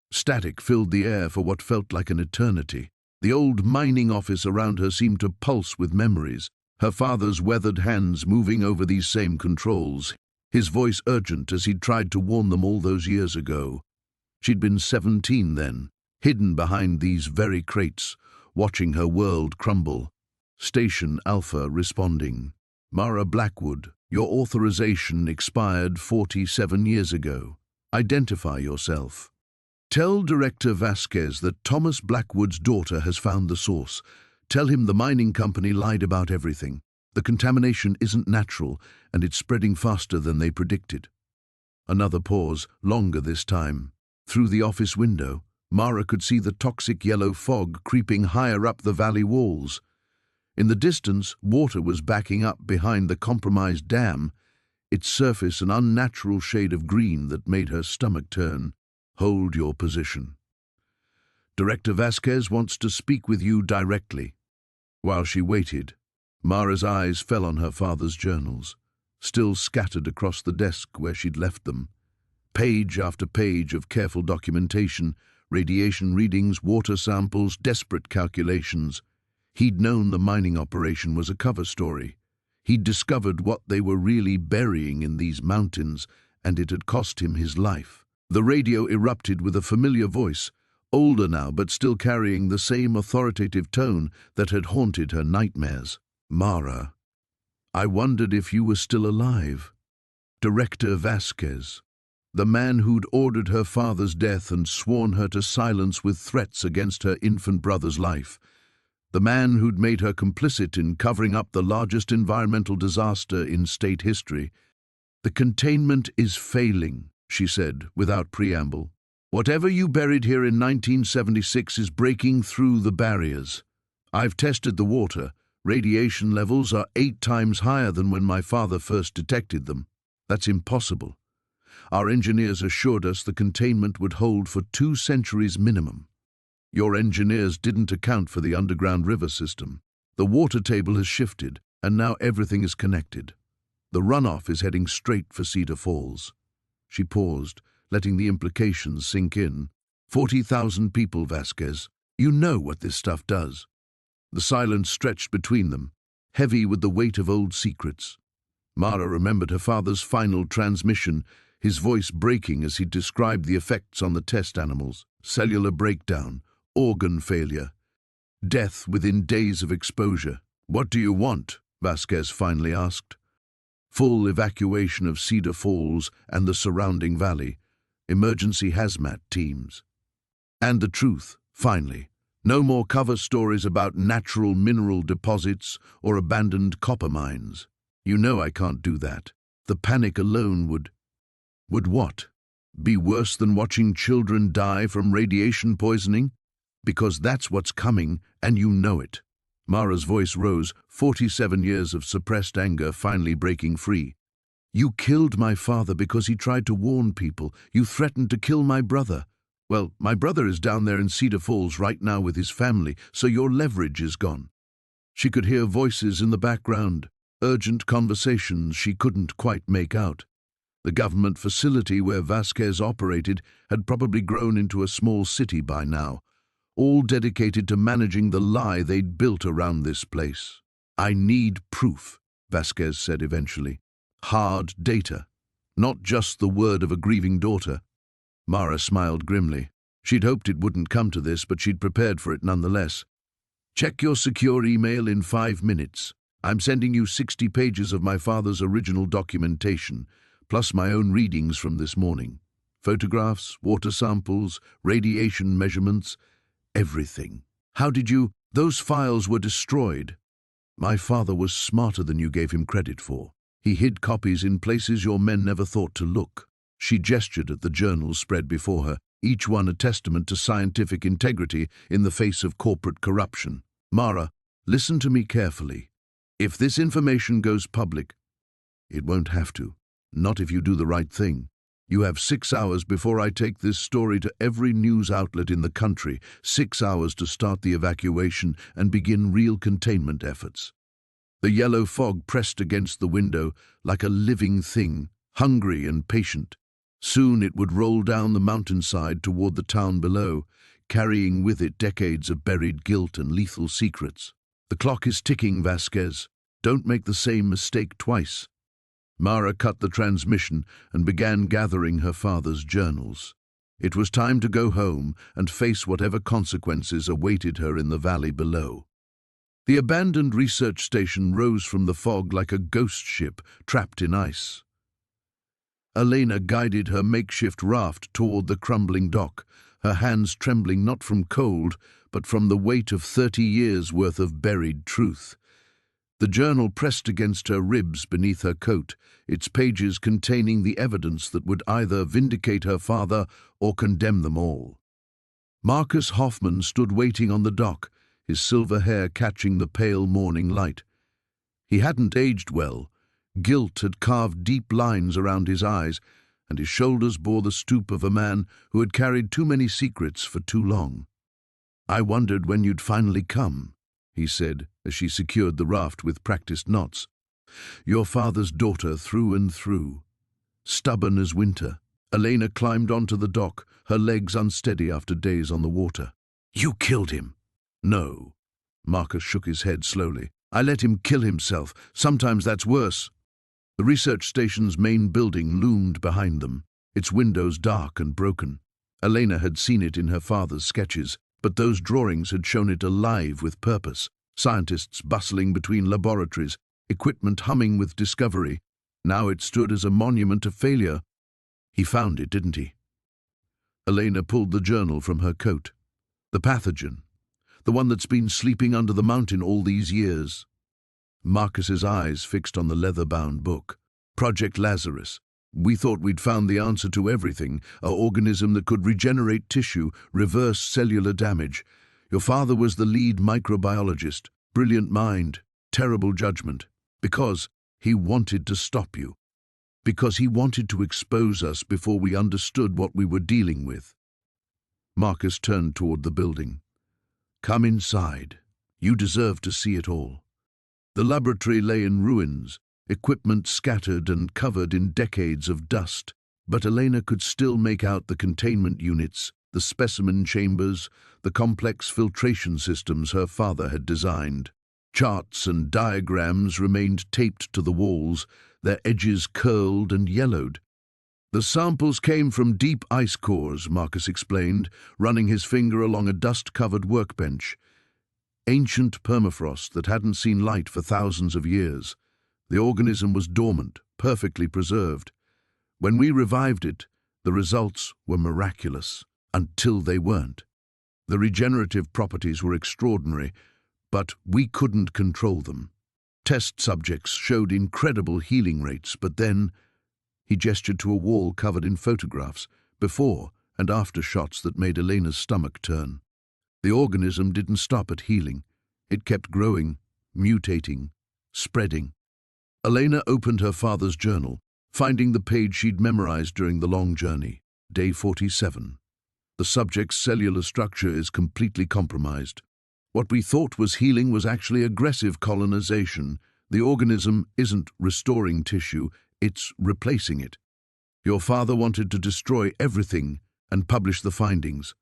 Static filled the air for what felt like an eternity. The old mining office around her seemed to pulse with memories, her father's weathered hands moving over these same controls, his voice urgent as he'd tried to warn them all those years ago. She'd been 17 then, hidden behind these very crates, watching her world crumble. Station Alpha responding. "Mara Blackwood, your authorization expired 47 years ago. Identify yourself. Tell Director Vasquez that Thomas Blackwood's daughter has found the source. Tell him the mining company lied about everything. The contamination isn't natural, and it's spreading faster than they predicted. Another pause, longer this time. Through the office window, Mara could see the toxic yellow fog creeping higher up the valley walls. In the distance, water was backing up behind the compromised dam, its surface an unnatural shade of green that made her stomach turn. Hold your position. Director Vasquez wants to speak with you directly. While she waited, Mara's eyes fell on her father's journals, still scattered across the desk where she'd left them. Page after page of careful documentation, radiation readings, water samples, desperate calculations. He'd known the mining operation was a cover story. He'd discovered what they were really burying in these mountains, and it had cost him his life. The radio erupted with a familiar voice, older now but still carrying the same authoritative tone that had haunted her nightmares. Mara, I wondered if you were still alive. Director Vasquez, the man who'd ordered her father's death and sworn her to silence with threats against her infant brother's life. The man who'd made her complicit in covering up the largest environmental disaster in state history. The containment is failing, she said, without preamble. Whatever you buried here in 1976 is breaking through the barriers. I've tested the water. Radiation levels are 8 times higher than when my father first detected them. That's impossible. Our engineers assured us the containment would hold for 2 centuries minimum. Your engineers didn't account for the underground river system. The water table has shifted, and now everything is connected. The runoff is heading straight for Cedar Falls. She paused, letting the implications sink in. 40,000 people, Vasquez. You know what this stuff does. The silence stretched between them, heavy with the weight of old secrets. Mara remembered her father's final transmission, his voice breaking as he described the effects on the test animals. Cellular breakdown, organ failure, death within days of exposure. What do you want? Vasquez finally asked. Full evacuation of Cedar Falls and the surrounding valley. Emergency hazmat teams. And the truth, finally. No more cover stories about natural mineral deposits or abandoned copper mines. You know I can't do that. The panic alone would what? Be worse than watching children die from radiation poisoning? Because that's what's coming, and you know it. Mara's voice rose, 47 years of suppressed anger finally breaking free. You killed my father because he tried to warn people. You threatened to kill my brother. Well, my brother is down there in Cedar Falls right now with his family, so your leverage is gone. She could hear voices in the background, urgent conversations she couldn't quite make out. The government facility where Vasquez operated had probably grown into a small city by now, all dedicated to managing the lie they'd built around this place. I need proof, Vasquez said eventually. Hard data, not just the word of a grieving daughter. Mara smiled grimly. She'd hoped it wouldn't come to this, but she'd prepared for it nonetheless. Check your secure email in 5 minutes. I'm sending you 60 pages of my father's original documentation, plus my own readings from this morning. Photographs, water samples, radiation measurements, everything. How did you? Those files were destroyed. My father was smarter than you gave him credit for. He hid copies in places your men never thought to look. She gestured at the journals spread before her, each one a testament to scientific integrity in the face of corporate corruption. Mara, listen to me carefully. If this information goes public, it won't have to. Not if you do the right thing. You have 6 hours before I take this story to every news outlet in the country, 6 hours to start the evacuation and begin real containment efforts. The yellow fog pressed against the window like a living thing, hungry and patient. Soon it would roll down the mountainside toward the town below, carrying with it decades of buried guilt and lethal secrets. The clock is ticking, Vasquez. Don't make the same mistake twice. Mara cut the transmission and began gathering her father's journals. It was time to go home and face whatever consequences awaited her in the valley below. The abandoned research station rose from the fog like a ghost ship trapped in ice. Elena guided her makeshift raft toward the crumbling dock, her hands trembling not from cold, but from the weight of 30 years' worth of buried truth. The journal pressed against her ribs beneath her coat, its pages containing the evidence that would either vindicate her father or condemn them all. Marcus Hoffman stood waiting on the dock, his silver hair catching the pale morning light. He hadn't aged well. Guilt had carved deep lines around his eyes, and his shoulders bore the stoop of a man who had carried too many secrets for too long. "I wondered when you'd finally come," he said, as she secured the raft with practiced knots. "Your father's daughter through and through. Stubborn as winter." Elena climbed onto the dock, her legs unsteady after days on the water. "You killed him." "No." Marcus shook his head slowly. "I let him kill himself. Sometimes that's worse." The research station's main building loomed behind them, its windows dark and broken. Elena had seen it in her father's sketches, but those drawings had shown it alive with purpose. Scientists bustling between laboratories, equipment humming with discovery. Now it stood as a monument of failure. "He found it, didn't he?" Elena pulled the journal from her coat. "The pathogen. The one that's been sleeping under the mountain all these years." Marcus's eyes fixed on the leather-bound book. "Project Lazarus. We thought we'd found the answer to everything, an organism that could regenerate tissue, reverse cellular damage. Your father was the lead microbiologist. Brilliant mind, terrible judgment. Because he wanted to stop you. Because he wanted to expose us before we understood what we were dealing with." Marcus turned toward the building. "Come inside. You deserve to see it all." The laboratory lay in ruins, equipment scattered and covered in decades of dust, but Elena could still make out the containment units, the specimen chambers, the complex filtration systems her father had designed. Charts and diagrams remained taped to the walls, their edges curled and yellowed. "The samples came from deep ice cores," Marcus explained, running his finger along a dust-covered workbench. Ancient permafrost that hadn't seen light for thousands of years. The organism was dormant, perfectly preserved. When we revived it, the results were miraculous, until they weren't. The regenerative properties were extraordinary, but we couldn't control them. Test subjects showed incredible healing rates, but then he gestured to a wall covered in photographs, before and after shots that made Elena's stomach turn. The organism didn't stop at healing. It kept growing, mutating, spreading. Elena opened her father's journal, finding the page she'd memorized during the long journey. Day 47. "The subject's cellular structure is completely compromised. What we thought was healing was actually aggressive colonization. The organism isn't restoring tissue, it's replacing it. Your father wanted to destroy everything and publish the findings.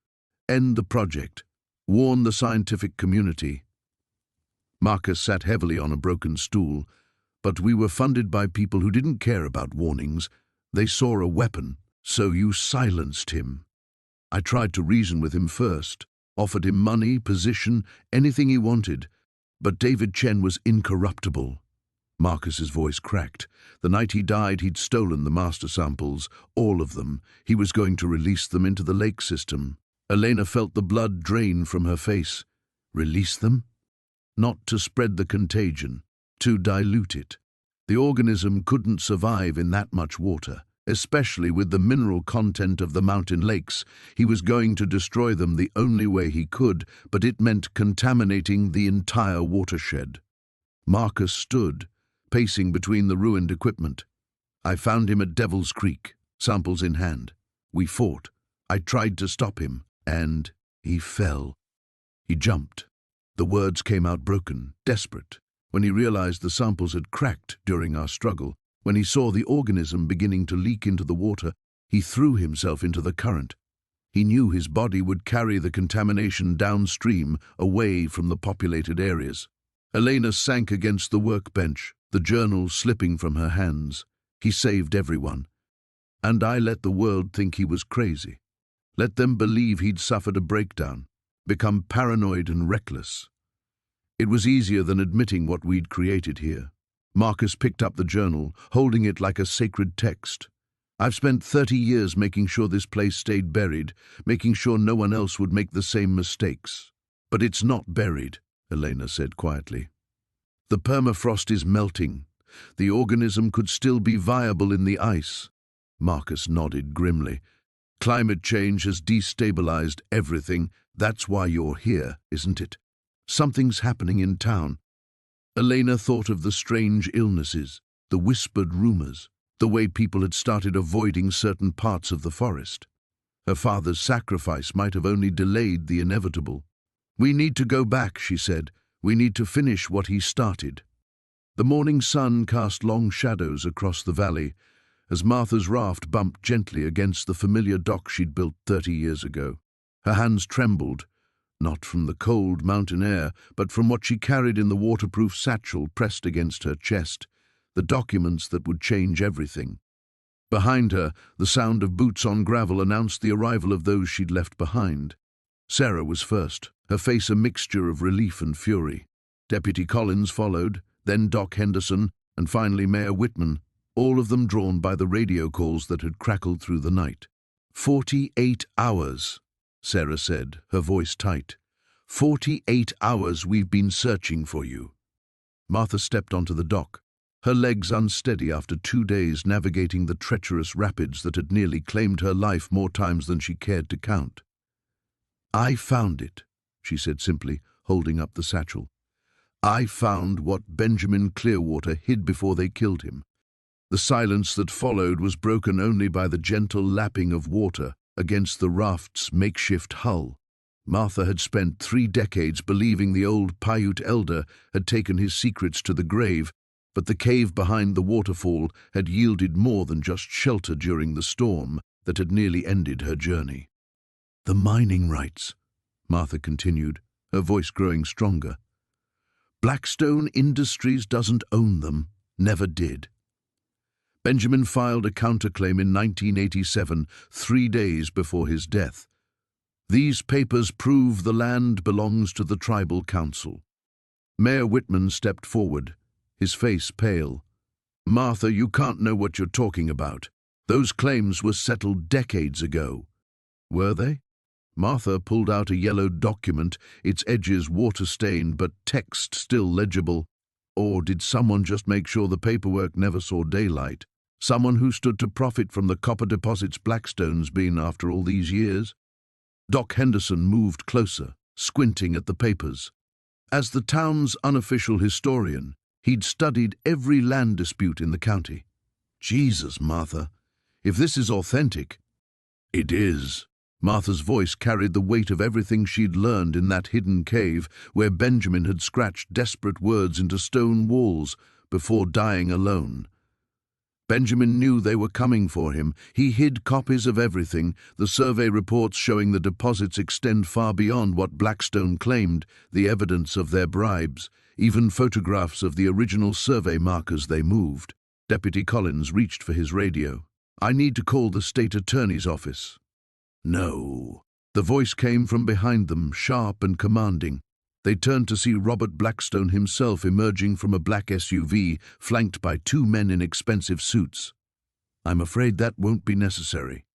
End the project. Warn the scientific community." Marcus sat heavily on a broken stool, but we were funded by people who didn't care about warnings. They saw a weapon, so you silenced him. I tried to reason with him first, offered him money, position, anything he wanted, but David Chen was incorruptible. Marcus's voice cracked. The night he died, he'd stolen the master samples, all of them. He was going to release them into the lake system. Elena felt the blood drain from her face. Release them? Not to spread the contagion, to dilute it. The organism couldn't survive in that much water, especially with the mineral content of the mountain lakes. He was going to destroy them the only way he could, but it meant contaminating the entire watershed. Marcus stood, pacing between the ruined equipment. I found him at Devil's Creek, samples in hand. We fought. I tried to stop him. And he fell. He jumped. The words came out broken, desperate. When he realized the samples had cracked during our struggle, when he saw the organism beginning to leak into the water, he threw himself into the current. He knew his body would carry the contamination downstream, away from the populated areas. Elena sank against the workbench, the journal slipping from her hands. He saved everyone. And I let the world think he was crazy. Let them believe he'd suffered a breakdown, become paranoid and reckless. It was easier than admitting what we'd created here. Marcus picked up the journal, holding it like a sacred text. I've spent 30 years making sure this place stayed buried, making sure no one else would make the same mistakes. But it's not buried, Elena said quietly. The permafrost is melting. The organism could still be viable in the ice. Marcus nodded grimly. Climate change has destabilized everything. That's why you're here, isn't it? Something's happening in town. Elena thought of the strange illnesses, the whispered rumors, the way people had started avoiding certain parts of the forest. Her father's sacrifice might have only delayed the inevitable. "We need to go back," she said. "We need to finish what he started." The morning sun cast long shadows across the valley as Martha's raft bumped gently against the familiar dock she'd built 30 years ago. Her hands trembled, not from the cold mountain air, but from what she carried in the waterproof satchel pressed against her chest, the documents that would change everything. Behind her, the sound of boots on gravel announced the arrival of those she'd left behind. Sarah was first, her face a mixture of relief and fury. Deputy Collins followed, then Doc Henderson, and finally Mayor Whitman, all of them drawn by the radio calls that had crackled through the night. 48 hours, Sarah said, her voice tight. 48 hours we've been searching for you. Martha stepped onto the dock, her legs unsteady after 2 days navigating the treacherous rapids that had nearly claimed her life more times than she cared to count. "I found it," she said simply, holding up the satchel. "I found what Benjamin Clearwater hid before they killed him." The silence that followed was broken only by the gentle lapping of water against the raft's makeshift hull. Martha had spent 3 decades believing the old Paiute elder had taken his secrets to the grave, but the cave behind the waterfall had yielded more than just shelter during the storm that had nearly ended her journey. "The mining rights," Martha continued, her voice growing stronger. "Blackstone Industries doesn't own them, never did. Benjamin filed a counterclaim in 1987, 3 days before his death. These papers prove the land belongs to the tribal council." Mayor Whitman stepped forward, his face pale. "Martha, you can't know what you're talking about. Those claims were settled decades ago." "Were they?" Martha pulled out a yellowed document, its edges water-stained but text still legible. Or did someone just make sure the paperwork never saw daylight? Someone who stood to profit from the copper deposits Blackstone's been after all these years? Doc Henderson moved closer, squinting at the papers. As the town's unofficial historian, he'd studied every land dispute in the county. "Jesus, Martha, if this is authentic..." "It is." Martha's voice carried the weight of everything she'd learned in that hidden cave where Benjamin had scratched desperate words into stone walls before dying alone. Benjamin knew they were coming for him. He hid copies of everything, the survey reports showing the deposits extend far beyond what Blackstone claimed, the evidence of their bribes, even photographs of the original survey markers they moved. Deputy Collins reached for his radio. "I need to call the state attorney's office." "No." The voice came from behind them, sharp and commanding. They turned to see Robert Blackstone himself emerging from a black SUV, flanked by 2 men in expensive suits. "I'm afraid that won't be necessary."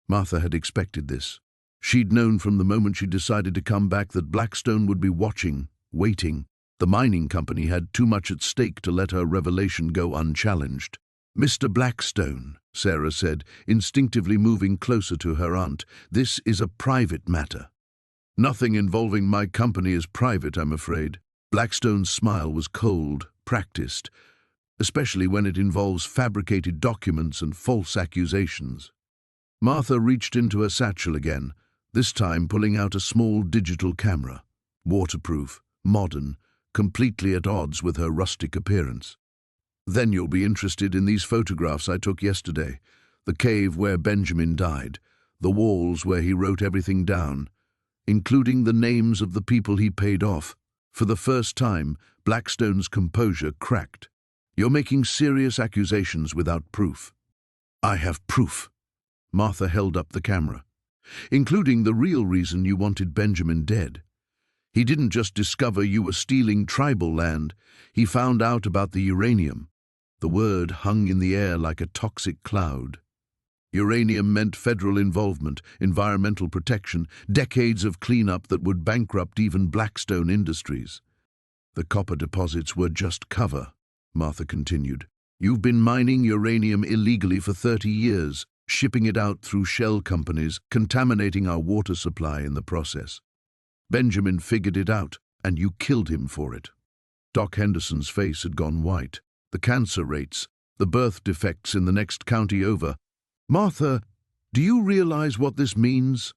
Martha had expected this. She'd known from the moment she decided to come back that Blackstone would be watching, waiting. The mining company had too much at stake to let her revelation go unchallenged. "Mr. Blackstone," Sarah said, instinctively moving closer to her aunt, "this is a private matter." "Nothing involving my company is private, I'm afraid." Blackstone's smile was cold, practiced, especially when it involves fabricated documents and false accusations. Martha reached into her satchel again, this time pulling out a small digital camera, waterproof, modern, completely at odds with her rustic appearance. "Then you'll be interested in these photographs I took yesterday. The cave where Benjamin died, the walls where he wrote everything down, including the names of the people he paid off." For the first time, Blackstone's composure cracked. "You're making serious accusations without proof." "I have proof." Martha held up the camera. "Including the real reason you wanted Benjamin dead. He didn't just discover you were stealing tribal land, he found out about the uranium." The word hung in the air like a toxic cloud. Uranium meant federal involvement, environmental protection, decades of cleanup that would bankrupt even Blackstone Industries. The copper deposits were just cover, Martha continued. You've been mining uranium illegally for 30 years, shipping it out through shell companies, contaminating our water supply in the process. Benjamin figured it out, and you killed him for it. Doc Henderson's face had gone white. The cancer rates, the birth defects in the next county over. Martha, do you realize what this means?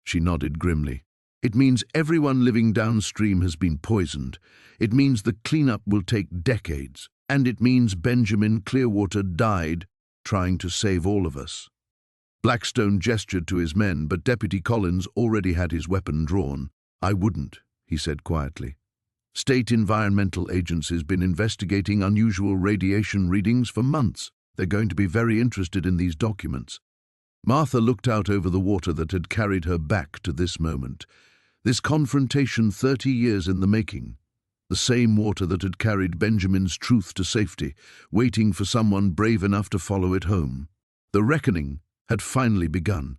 She nodded grimly. It means everyone living downstream has been poisoned. It means the cleanup will take decades. And it means Benjamin Clearwater died trying to save all of us. Blackstone gestured to his men, but Deputy Collins already had his weapon drawn. I wouldn't, he said quietly. State environmental agencies been investigating unusual radiation readings for months. They're going to be very interested in these documents. Martha looked out over the water that had carried her back to this moment. This confrontation 30 years in the making. The same water that had carried Benjamin's truth to safety, waiting for someone brave enough to follow it home. The reckoning had finally begun.